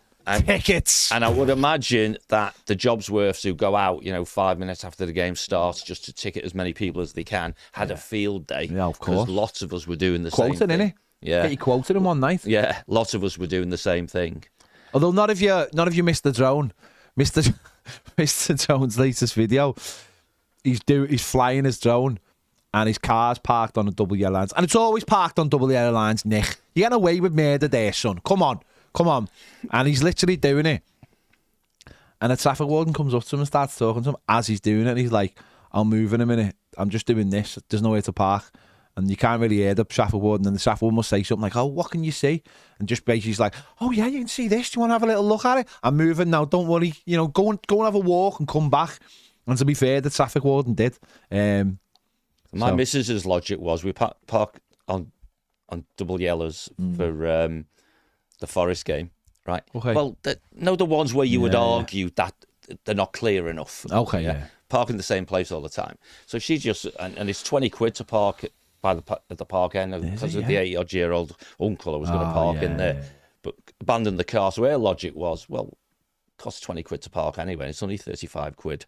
Tickets. And I would imagine that the Jobsworths who go out, 5 minutes after the game starts just to ticket as many people as they can, had a field day. Yeah, of course. Because lots of us were doing the same thing. Innit? Yeah. Get you quoted in one night. Yeah, lots of us were doing the same thing. Although not if you missed the drone. Mr. Jones' latest video, he's flying his drone and his car's parked on a double yellow lines. And it's always parked on double yellow lines, Nick. You're getting away with murder there, son. Come on. And he's literally doing it. And a traffic warden comes up to him and starts talking to him as he's doing it. And he's like, I'll move in a minute. I'm just doing this. There's nowhere to park. And you can't really hear the traffic warden. And the traffic warden must say something like, oh, what can you see? And just basically he's like, oh, yeah, you can see this. Do you want to have a little look at it? I'm moving now. Don't worry. Go and have a walk and come back. And to be fair, the traffic warden did. My missus's logic was we park on double yellows for the Forest game, right? Okay. Well, the ones where you would argue that they're not clear enough. Okay, yeah. Park in the same place all the time. So she just, and it's 20 quid to park at the park end because of the 80-odd-year-old uncle who was going to park in there. But abandoned the car. So her logic was, well, it costs 20 quid to park anyway. It's only 35 quid.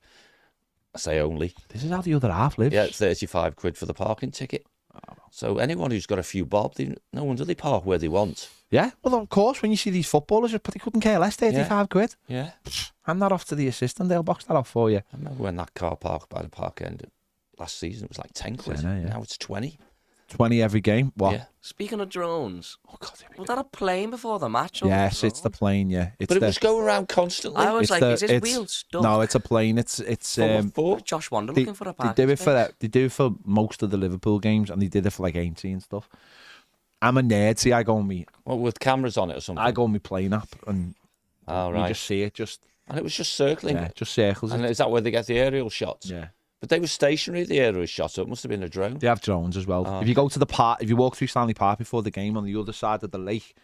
I say only. This is how the other half lives. Yeah, it's 35 quid for the parking ticket. So anyone who's got a few bob, no wonder they park where they want. Yeah, well, of course, when you see these footballers, they couldn't care less, 35 quid. Yeah. Hand that off to the assistant, they'll box that off for you. I remember when that car parked by the park end last season, it was like 10 quid. Now it's 20. 20 every game. What? Yeah. Speaking of drones, was that go. a plane before the match? Yes, it's the plane. Yeah, but it was going around constantly. I was like, is this wheel stuck? No, it's a plane. It's Josh Wander looking for a park. They do it for most of the Liverpool games, and they did it for like Aintree and stuff. I'm a nerd. See, I go on me. Well, with cameras on it or something. I go on my plane app, and you just see it. And it was just circling. Yeah, just circles. And is that where they get the aerial shots? Yeah. But they were stationary, the aerial shots, so it must have been a drone. They have drones as well. If you go to the park, if you walk through Stanley Park before the game on the other side of the lake,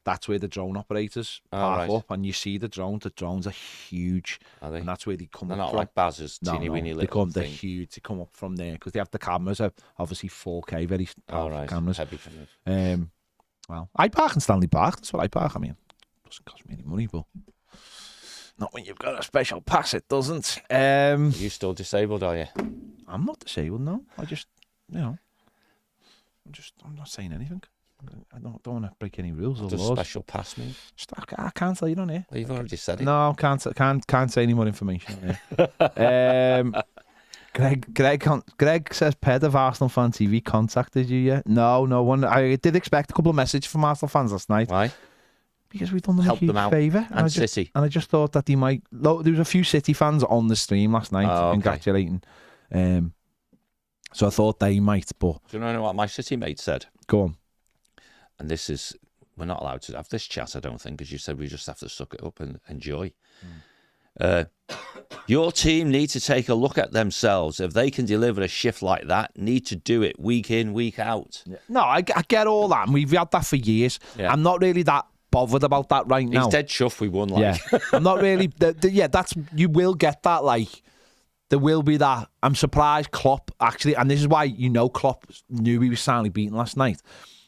that's where the drone operators park up, and you see the drones. The drones are huge, and that's where they come. They're up not from. like Baz's teeny weeny little thing. They're huge. They come up from there because they have the cameras. Obviously 4K, very powerful cameras. Heavy cameras. Well, I park in Stanley Park. That's what I park. I mean, it doesn't cost me any money, but not when you've got a special pass. It doesn't. Are you still disabled? Are you? I'm not disabled, no. I just, I'm not saying anything. I don't want to break any rules or laws. What does special pass mean? I can't tell you on here. Well, you've already said it. No, can't say any more information. Greg says, Ped of Arsenal Fan TV contacted you yet? No one. I did expect a couple of messages from Arsenal fans last night. Why? Because we've done them Help a huge them out. favour. And City. And I just thought that they might... There was a few City fans on the stream last night congratulating. So I thought they might, but... Do you know what my City mate said? Go on. And this is... We're not allowed to have this chat, I don't think, as you said, we just have to suck it up and enjoy. Your team need to take a look at themselves. If they can deliver a shift like that, need to do it week in, week out. Yeah. No, I get all that, and we've had that for years. Yeah. I'm not really that bothered about that right now. He's dead chuffed we won, like. Yeah, I'm not really... that's... You will get that, like... There will be that. I'm surprised Klopp, actually, and this is why Klopp knew he was soundly beaten last night.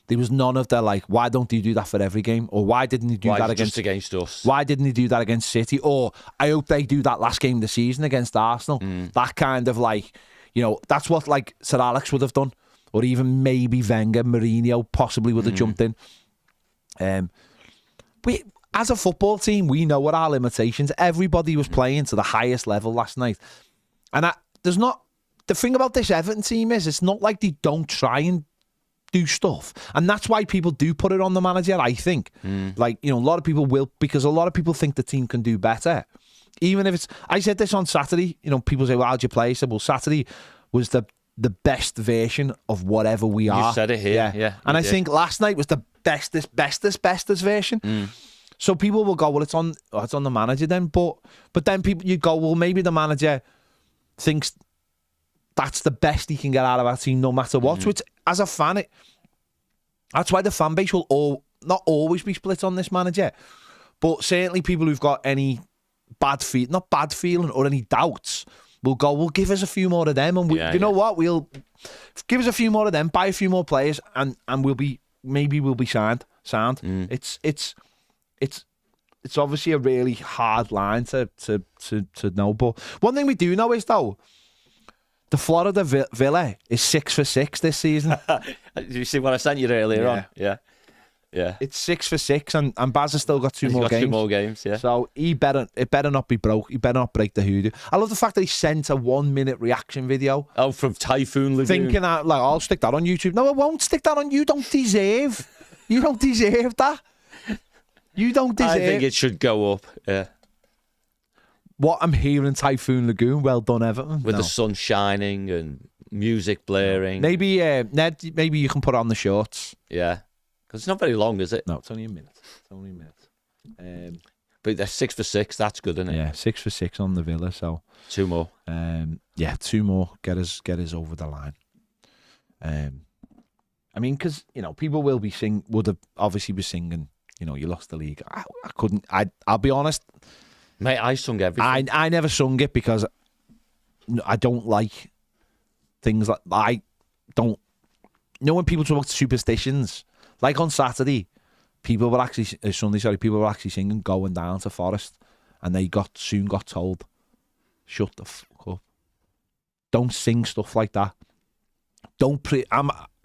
There was none of that, like, why don't you do that for every game? Or why didn't he do that against us? Why didn't he do that against City? Or I hope they do that last game of the season against Arsenal. That kind of like, that's what like Sir Alex would have done. Or even maybe Wenger, Mourinho possibly would have jumped in. As a football team, we know what our limitations. Everybody was playing to the highest level last night. And the thing about this Everton team is it's not like they don't try and do stuff, and that's why people do put it on the manager. I think, like a lot of people will, because a lot of people think the team can do better, even if it's. I said this on Saturday. People say, "Well, how'd you play?" I said, "Well, Saturday was the best version of whatever we are." You said it here, yeah. And I think last night was the bestest version. So people will go, "Well, it's on the manager then," but then you go, "Well, maybe the manager thinks that's the best he can get out of our team, no matter what." So it's, as a fan, that's why the fan base will not always be split on this manager. But certainly people who've got any not bad feeling or any doubts will go, "Well, give us a few more of them, and know what? We'll give us a few more of them, buy a few more players, and we'll be sound." It's obviously a really hard line to know. But one thing we do know is, though, the Florida Villa is 6 for 6 this season. Did you see what I sent you earlier on? Yeah. It's 6 for 6, and Baz has still got two more games. Yeah. So it better not be broke. He better not break the hoodoo. I love the fact that he sent a 1-minute reaction video. Oh, from Typhoon Lagoon. Thinking that, like, I'll stick that on YouTube. No, I won't stick that on. You don't deserve that. You don't deserve. I think it should go up. Yeah. What I'm hearing, Typhoon Lagoon. Well done, Everton. With the sun shining and music blaring. Maybe Ned. Maybe you can put it on the shorts. Yeah, because it's not very long, is it? No, it's only a minute. But they're 6 for 6. That's good, isn't it? Yeah, 6 for 6 on the Villa. So 2 more. Two more. Get us over the line. I mean, because people would have obviously been singing. You lost the league. I couldn't. I'll be honest, mate. I sung everything. I never sung it because I don't like things like I don't. When people talk about superstitions, like on Saturday, people were actually singing "Going Down to Forest," and they soon got told, "Shut the fuck up! Don't sing stuff like that. Don't pre."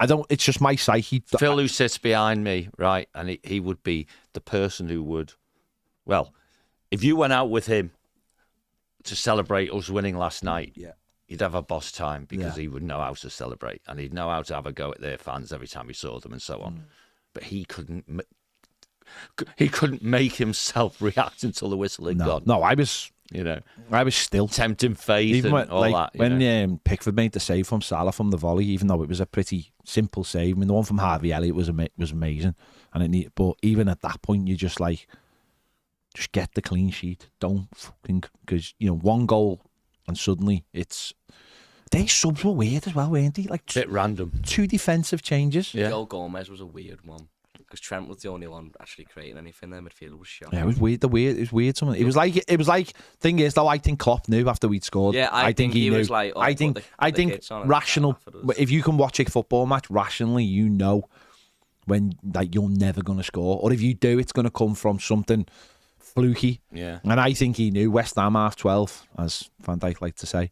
I don't. It's just my psyche. Phil, who sits behind me, right, and he would be the person who would. Well, if you went out with him to celebrate us winning last night, he'd have a boss time because he would know how to celebrate and he'd know how to have a go at their fans every time he saw them and so on. But he couldn't make himself react until the whistle had gone. No, I was still tempting fate even and all that. When Pickford made the save from Salah from the volley, even though it was a pretty simple save. I mean, the one from Harvey Elliott was amazing, but even at that point, you just get the clean sheet. Don't fucking, because one goal and suddenly they subs were weird as well, weren't they? Like bit random. 2 defensive changes. Yeah. Joe Gomez was a weird one. Because Trent was the only one actually creating anything. Their midfield was shot. Yeah, it was weird. It was weird. Something. It was like. Thing is, though, I think Klopp knew after we'd scored. Yeah, I think he was like. Oh, I think rational. If you can watch a football match rationally, when you're never going to score, or if you do, it's going to come from something fluky. Yeah. And I think he knew West Ham half 12, as Van Dijk liked to say.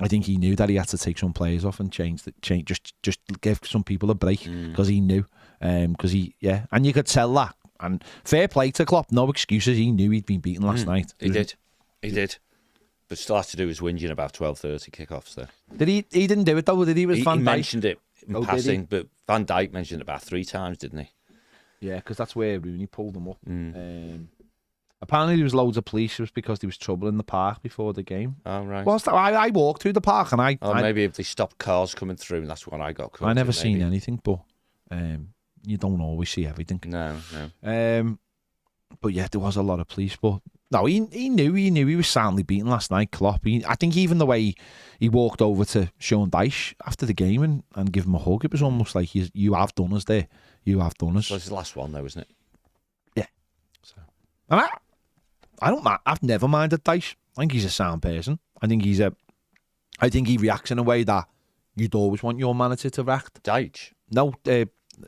I think he knew that he had to take some players off and change, just give some people a break because he knew. And you could tell that. And fair play to Klopp, no excuses. He knew he'd been beaten last night. He did. But still has to do his whinging about 12:30 kickoffs there. Did he? He didn't do it though, did he? He mentioned it in passing, but Van Dijk mentioned it about 3 times, didn't he? Yeah, because that's where Rooney pulled him up. Apparently there was loads of police. It was because there was trouble in the park before the game. Oh, right. I walked through the park and maybe if they stopped cars coming through, and that's when I got caught. I never seen anything, but you don't always see everything. No. But yeah, there was a lot of police. But no, he knew he was soundly beaten last night, Klopp. I think even the way he walked over to Sean Dyche after the game and give him a hug, it was almost like you have done us there. You have done us. Well, it's the last one though, isn't it? Yeah. So, and I don't mind. I've never minded Dyche. I think he's a sound person. I think he reacts in a way that you'd always want your manager to react. Dyche? No,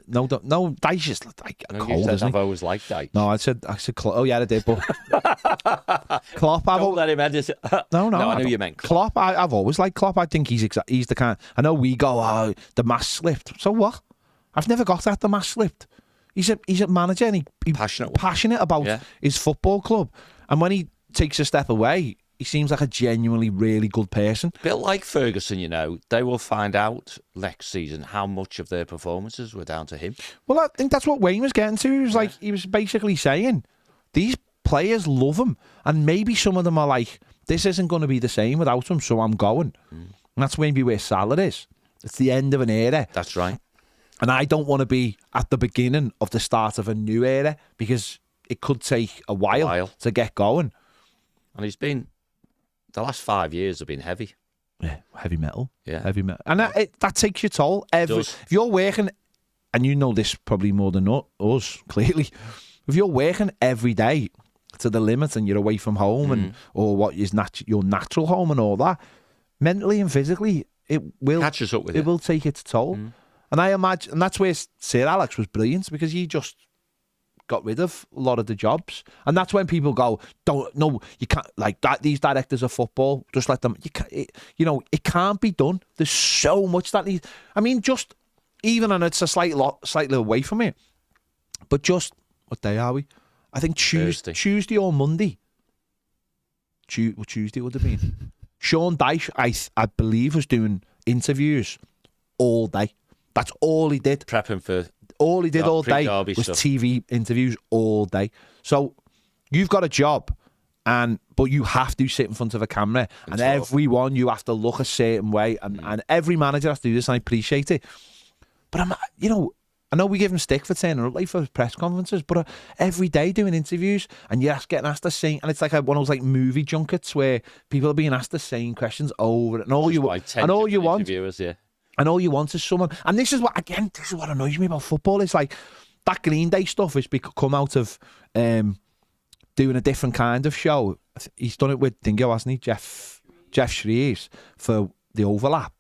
No, Dyche is like No, cold, you said isn't I've he? always liked Dyche. No, I said oh yeah, I did, but Klopp. Don't let him edit it. No, I knew don't. you meant Klopp. I've always liked Klopp. I think he's the kind. I know we go, oh, the mask slipped. So what? I've never got that. The mask slipped. He's a manager, and he's passionate about his football club. And when he takes a step away, he seems like a genuinely really good person. Bit like Ferguson, you know, they will find out next season how much of their performances were down to him. Well, I think that's what Wayne was getting to. He was like, he was basically saying, these players love him, and maybe some of them are like, this isn't going to be the same without him, so I'm going. And that's maybe where Salah is. It's the end of an era. That's right. And I don't want to be at the beginning of the start of a new era, because it could take a while to get going. And he's been, the last 5 years have been heavy. Yeah, heavy metal. Yeah. Heavy metal. And that takes your toll. If you're working, and you know this probably more than us, clearly, if you're working every day to the limit and you're away from home or what is your natural home and all that, mentally and physically, it will catches up with it. It will take its toll. And I imagine, and that's where Sir Alex was brilliant, because he just got rid of a lot of the jobs. And that's when people go, you can't, like that, these directors of football, just let them, it can't be done. There's so much that needs, I mean, just even, and it's a slightly away from it, but just, what day are we? I think Tuesday or Monday. Tuesday would have been. Sean Dyche, I believe, was doing interviews all day. That's all he did. Prepping for... All he did all day was stuff. TV interviews all day. So you've got a job, but you have to sit in front of a camera, and everyone, you have to look a certain way, and every manager has to do this, and I appreciate it. But I know we give him stick for turning up late for press conferences, but every day doing interviews, and you're getting asked the same, and it's like one of those like movie junkets where people are being asked the same questions over, and all you want. And all you want is someone. And this is what annoys me about football. It's like that Green Day stuff has come out of doing a different kind of show. He's done it with Dingo, hasn't he? Jeff Shreves for the Overlap.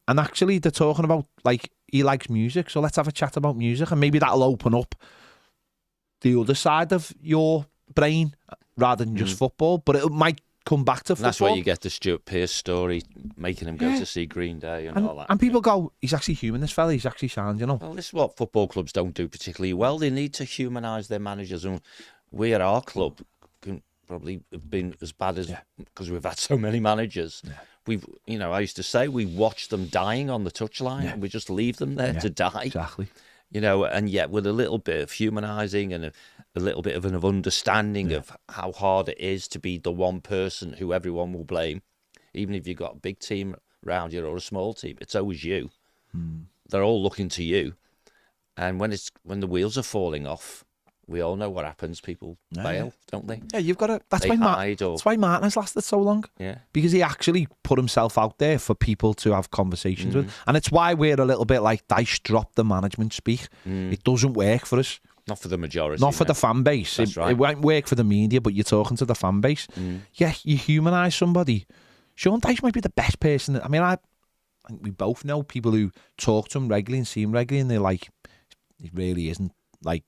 And actually, they're talking about, like, he likes music, so let's have a chat about music, and maybe that'll open up the other side of your brain rather than just football. But it might come back to football. And that's where you get the Stuart Pearce story, making him go to see Green Day and all that. And people go, he's actually human, this fella. He's actually sound, you know. Well, this is what football clubs don't do particularly well. They need to humanise their managers, and we at our club can probably have been as bad as, because we've had so many managers. We've, I used to say we watch them dying on the touchline, and we just leave them there to die. Exactly. And yet with a little bit of humanising and a little bit of an understanding of how hard it is to be the one person who everyone will blame, even if you've got a big team around you or a small team, it's always you. They're all looking to you. And when the wheels are falling off, we all know what happens. People bail, don't they? Yeah, you've got to. That's why Martin has lasted so long. Yeah, because he actually put himself out there for people to have conversations with, and it's why we're a little bit like Dyche dropped the management speak. It doesn't work for us. Not for the majority. Not for the fan base. That's right. It won't work for the media, but you're talking to the fan base. Yeah, you humanise somebody. Sean Dyche might be the best person. I mean, I think we both know people who talk to him regularly and see him regularly, and they're like, he really isn't. Like,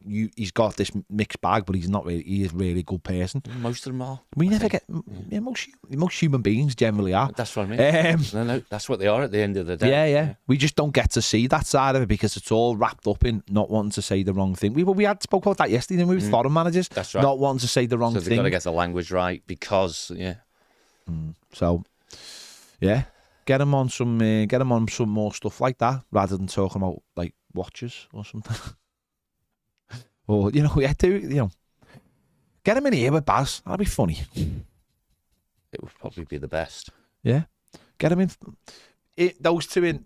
he's got this mixed bag, but he's not really. He is a really good person. Most of them are. We never get. Yeah, most human beings generally are. That's what I mean. No, that's what they are at the end of the day. Yeah. We just don't get to see that side of it because it's all wrapped up in not wanting to say the wrong thing. We had spoke about that yesterday, didn't we, with foreign managers? That's right. Not wanting to say the wrong thing. So they've got to get the language right because, So, yeah, get them on some more stuff like that rather than talking about like watches or something. Or, get him in here with Baz. That'd be funny. It would probably be the best. Yeah. Get him in. Those two in,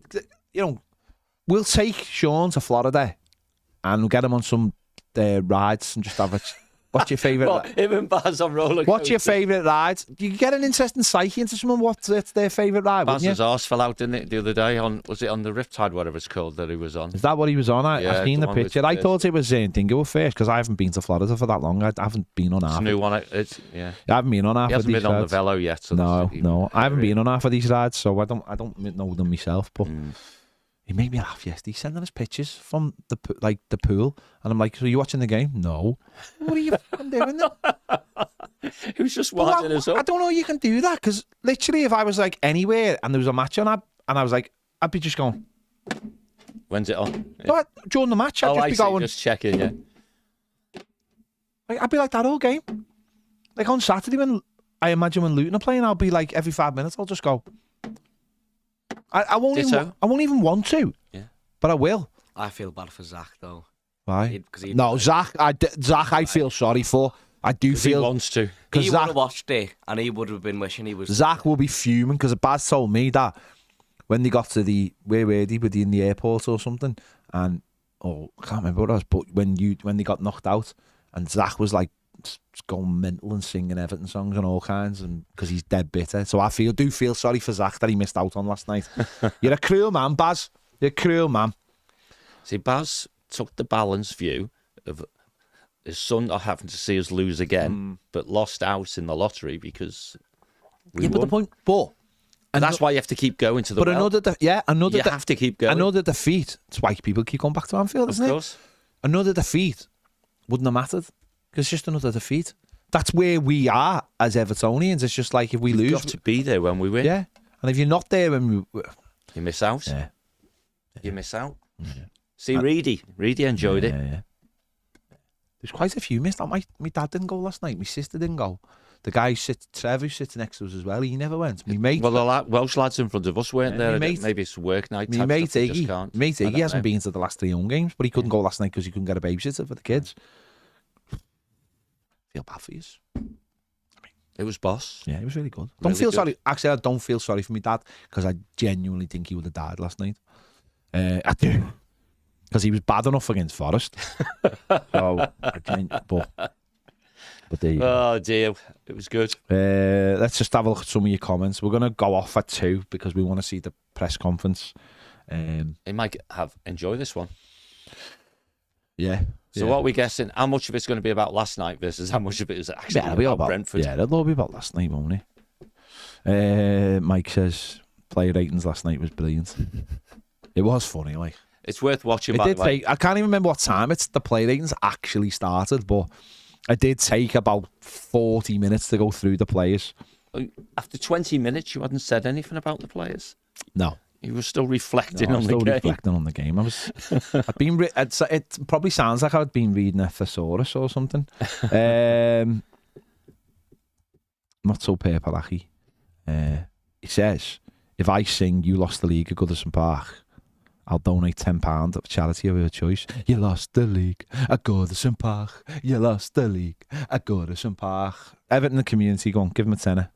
we'll take Sean to Florida and we'll get him on some rides and just have a... What's your favourite? Him and Baz on roller coasters. What's your favourite ride? You get an interesting psyche into someone. What's their favourite ride? Baz's arse fell out, didn't it, the other day? Was it on the Riptide, whatever it's called, that he was on? Is that what he was on? I've seen the picture. I thought it was Dingo first because I haven't been to Florida for that long. I haven't been on half. It's a new one. I haven't been on half of these rides. He hasn't been on the Velo yet. So no. I haven't been on half of these rides, so I don't know them myself. But He made me laugh yesterday. He's sending us pictures from the pool, and I'm like, "So you watching the game?" No. What are you fucking doing then? He was just winding us up. I don't know you can do that, because literally, if I was like anywhere and there was a match on, and I was like, I'd be just going. When's it on? No, during the match, I'd just be going. Just checking, yeah. Like, I'd be like that all game. Like on Saturday, when I imagine when Luton are playing, I'll be like every 5 minutes, I'll just go. I won't even want to. Yeah. But I will. I feel bad for Zach though. Why? No, Zach. I feel sorry for. I do feel he wants to. He would have watched it, and he would have been wishing he was. Zach will be fuming, because Baz told me that when they got to where were they? Were they in the airport or something? And I can't remember what it was. But when they got knocked out, and Zach was like going mental and singing Everton songs and all kinds, and because he's dead bitter. So I do feel sorry for Zach that he missed out on last night. You're a cruel man, Baz. You're a cruel man. See, Baz took the balanced view of his son not having to see us lose again, but lost out in the lottery because we won. But the point, and that's why you have to keep going to the. But you have to keep going. Another defeat. That's why people keep going back to Anfield, isn't it? Of course. Another defeat wouldn't have mattered, because it's just another defeat. That's where we are as Evertonians. It's just like if we lose, got to be there when we win. Yeah, and if you're not there when we, you miss out. Yeah. You miss out. Yeah. See, Reedy enjoyed it. Yeah. There's quite a few missed out. My dad didn't go last night. My sister didn't go. The guy Trevor, who sits next to us as well, he never went. My mate. Well, the Welsh lads in front of us weren't there. Maybe it's work night. My mate Iggy hasn't been to the last 3 home games, but he couldn't go last night because he couldn't get a babysitter for the kids. Feel bad for you. It was boss. Yeah, it was really good. Don't feel sorry. Actually, I don't feel sorry for my dad, because I genuinely think he would have died last night. I do. Because he was bad enough against Forest. But there you go. Oh dear, it was good. Let's just have a look at some of your comments. We're going to go off at 2 because we want to see the press conference. He might enjoy this one. Yeah. So what are we guessing? How much of it's going to be about last night versus how much of it is actually about Brentford? Yeah, it'll all be about last night, won't it? Mike says player ratings last night was brilliant. It was funny, like. It's worth watching, by the way. I can't even remember what time the play ratings actually started, but it did take about 40 minutes to go through the players. After 20 minutes, you hadn't said anything about the players? No. You were still reflecting on the game. Reflecting on the game. It probably sounds like I'd been reading a thesaurus or something. Not so purple-acky. He says, if I sing "You Lost the League" at Goodison Park, I'll donate £10 of charity of your choice. You lost the league at Goodison Park. You lost the league at Goodison Park. Everton, the community, go on, give them a tenner.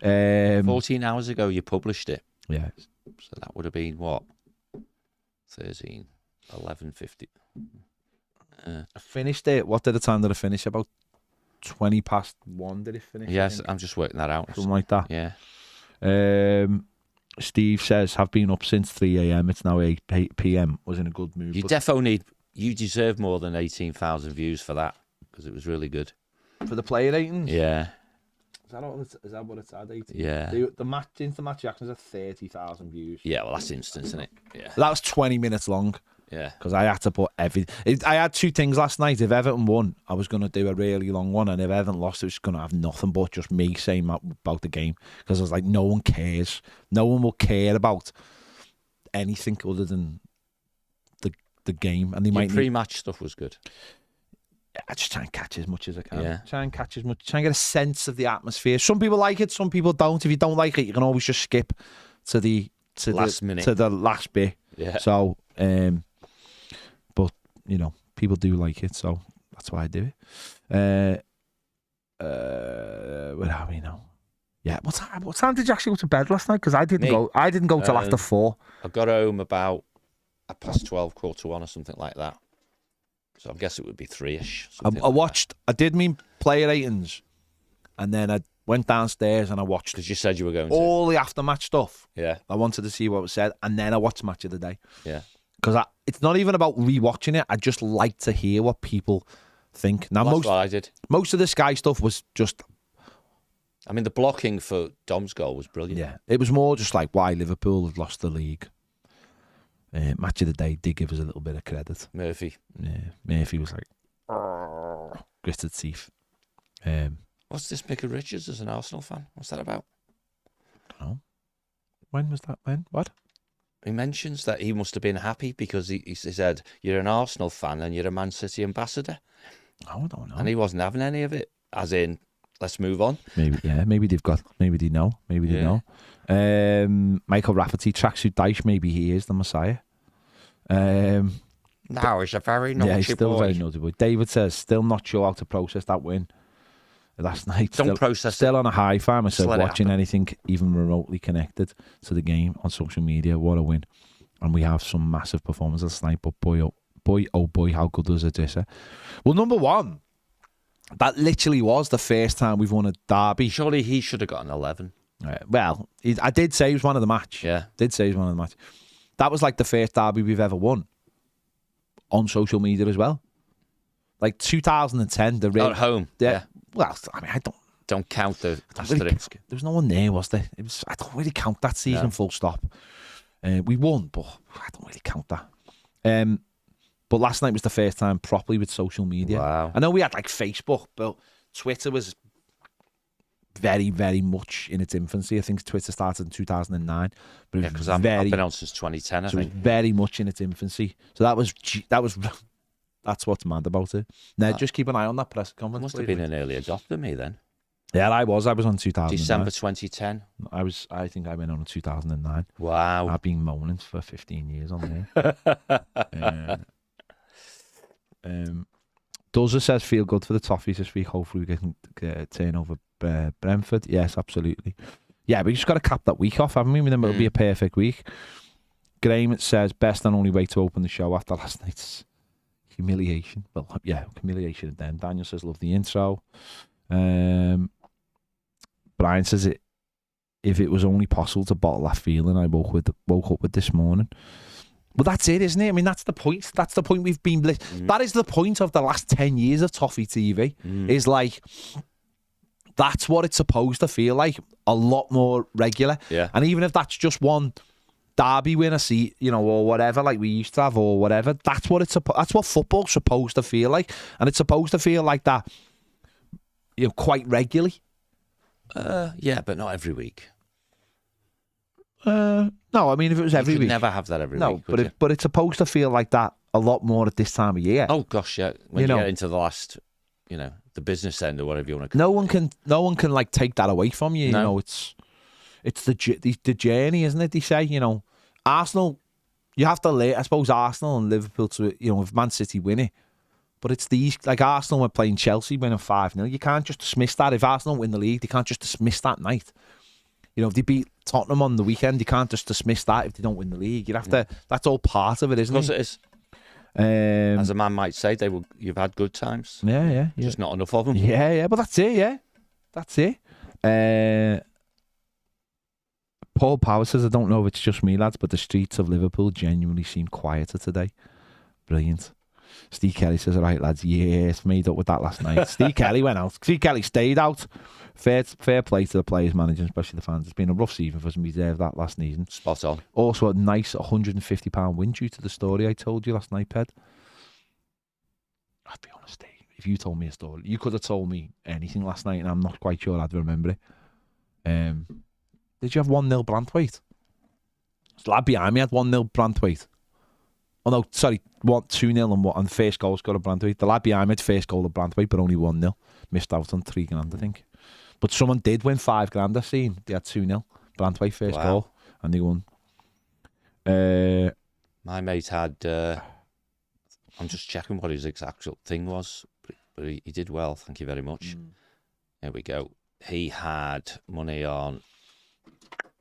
14 hours ago, you published it. Yeah. So that would have been what? 13, 11:50. I finished it. What time did I finish? About 1:20 did it finish? Yes, I'm just working that out. Something like that. Yeah. Steve says, have been up since 3 a.m. It's now 8 p.m. Was in a good mood. You deserve more than 18,000 views for that, because it was really good. For the player ratings? Yeah. Is that what it's at? 18? Yeah. The match reactions are 30,000 views. Yeah, well, that's instant, isn't it? Yeah. That was 20 minutes long. Yeah. Because I had to put everything. I had 2 things last night. If Everton won, I was going to do a really long one. And if Everton lost, it was going to have nothing but just me saying about the game. Because I was like, no one cares. No one will care about anything other than the game. And Your pre-match stuff was good. I just try and catch as much as I can. Yeah. Try and get a sense of the atmosphere. Some people like it, some people don't. If you don't like it, you can always just skip to the last minute, to the last bit. Yeah. So, but people do like it, so that's why I do it. Where are we now? Yeah. What time did you actually go to bed last night? Because I didn't go. I didn't go till after 4. I got home about 12:15, 1:45 or something like that. So I guess it would be 3ish. I did mean player ratings, and then I went downstairs and I watched. Because you said you were going all the aftermatch stuff. Yeah. I wanted to see what was said, and then I watched Match of the Day. Yeah. Because it's not even about rewatching it. I just like to hear what people think. Now, that's what I did. Most of the Sky stuff was just. I mean, the blocking for Dom's goal was brilliant. Yeah. It was more just like why Liverpool had lost the league. Match of the day did give us a little bit of credit. Murphy. Yeah, Murphy was like gritted teeth. What's this Micah Richards as an Arsenal fan? What's that about? I don't know. When was that? When? What? He mentions that he must have been happy because he said, you're an Arsenal fan and you're a Man City ambassador. Oh, I don't know. And he wasn't having any of it, as in, let's move on. Maybe they know. Maybe they know. Michael Rafferty, tracksuit Dyche, maybe he is the Messiah. Now he's a very naughty boy. Yeah, he's still a very naughty boy. David says, still not sure how to process that win last night. Don't process it. Still on a high farm. I said, Just let it watching happen. anything even remotely connected to the game on social media, what a win. And we have some massive performances last night, but boy, oh boy, how good was Idrissa. Well, number one, that literally was the first time we've won a derby. Surely he should have got an 11. Well, I did say he was one of the match. Yeah. Did say he was one of the match. That was like the first derby we've ever won on social media as well. Like 2010, the At home. Yeah. Well, I mean, I don't count the really, asterisk. there was no one there, was there? I don't really count that season. Full stop. We won, but I don't really count that. But last night was the first time properly with social media. Wow. I know we had like Facebook, but Twitter was very, very much in its infancy. I think Twitter started in 2009. But Yeah, because I've been on since 2010, I so think. it was very much in its infancy. So that's what's mad about it. Now, just keep an eye on that press conference. Must have been an early adopter, me then. Yeah, I was on 2009. December 2010. I think I went on in 2009. Wow. I've been moaning for 15 years on there. Dozer says feel good for the Toffees this week. Hopefully we can turn over Brentford. Yes, absolutely. Yeah, we just got to cap that week off, haven't we? Then it'll be a perfect week. Graham says best and only way to open the show after last night's humiliation. Well, yeah, humiliation then. Daniel says love the intro. Brian says if it was only possible to bottle that feeling I woke up with this morning. Well, that's it, isn't it? I mean, that's the point. That's the point we've been... That is the point of the last 10 years of Toffee TV. Is like, that's what it's supposed to feel like. A lot more regular. Yeah. And even if that's just one derby win, or whatever, like we used to have, or whatever, that's what football's supposed to feel like. And it's supposed to feel like that, quite regularly. Yeah, but not every week. No, I mean, if it was every you could week. never have that every no, week. No, but it's supposed to feel like that a lot more at this time of year. Oh gosh, yeah. When you get into the last, the business end or whatever you want to call it. No one can like take that away from you. No. It's the journey, isn't it? They say, Arsenal. You have to I suppose Arsenal and Liverpool to, if Man City win it. But it's these, like Arsenal were playing Chelsea winning 5-0. You can't just dismiss that. If Arsenal win the league, they can't just dismiss that night. If they beat Tottenham on the weekend, you can't just dismiss that if they don't win the league. You have to. That's all part of it, isn't it? Of course it is. As a man might say, you've had good times. Yeah. Just not enough of them. Yeah. But that's it. Yeah, that's it. Paul Power says, I don't know if it's just me, lads, but the streets of Liverpool genuinely seem quieter today. Brilliant. Steve Kelly says, all right, lads, yes, made up with that last night. Steve Kelly went out. Steve Kelly stayed out. Fair play to the players, managers, especially the fans. It's been a rough season for us, and we deserved that last season. Spot on. Also, a nice £150 win due to the story I told you last night, Ped. I'd be honest, Dave. If you told me a story, you could have told me anything last night, and I'm not quite sure I'd remember it. Did you have 1-0 Brantwaite? The lad behind me had 1-0 Brantwaite. Oh no, sorry, 2-0 and first goal scored at Brantwaite. The lad behind me had first goal at Brantwaite, but only 1-0. Missed out on $3,000, I think. But someone did win $5,000. I've seen. They had 2-0. Brantwaite first goal, and they won. My mate had. I'm just checking what his exact thing was, but he did well. Thank you very much. There we go. He had money on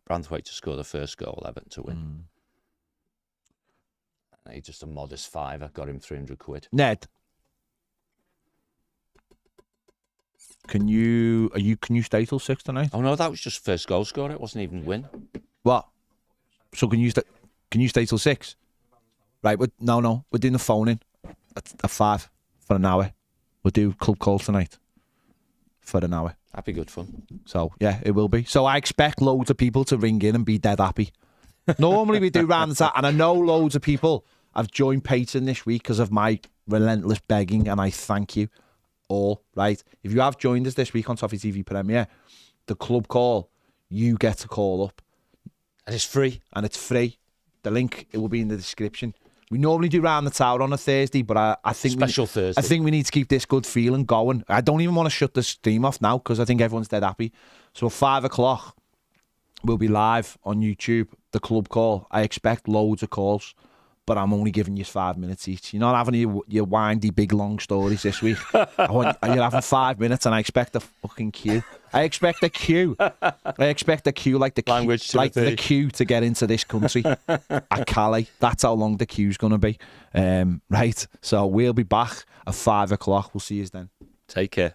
Brantwaite to score the first goal, Everton to win. And he just a modest £5 got him £300. Ned, can you stay till 6 tonight? Oh no, that was just first goal scorer. It wasn't even win. What? So can you stay till 6? Right, no, we're doing the phone in at 5 for an hour. We'll do club calls tonight for an hour. That'd be good fun. So yeah, it will be. So I expect loads of people to ring in and be dead happy. Normally we do round the top, and I know loads of people have joined Payton this week because of my relentless begging, and I thank you all, right? If you have joined us this week on Toffee TV Premier, the club call, you get to call up. And it's free. And it's free. The link, it will be in the description. We normally do round the tower on a Thursday, but I think Thursday. I think we need to keep this good feeling going. I don't even want to shut the stream off now because I think everyone's dead happy. So 5 o'clock, we'll be live on YouTube, the club call. I expect loads of calls, but I'm only giving you 5 minutes each. You're not having your windy, big, long stories this week. You're having 5 minutes, and I expect a fucking queue. I expect a queue. I expect a queue like the queue to get into this country at Calais. That's how long the queue's going to be. Right. So we'll be back at 5 o'clock. We'll see you then. Take care.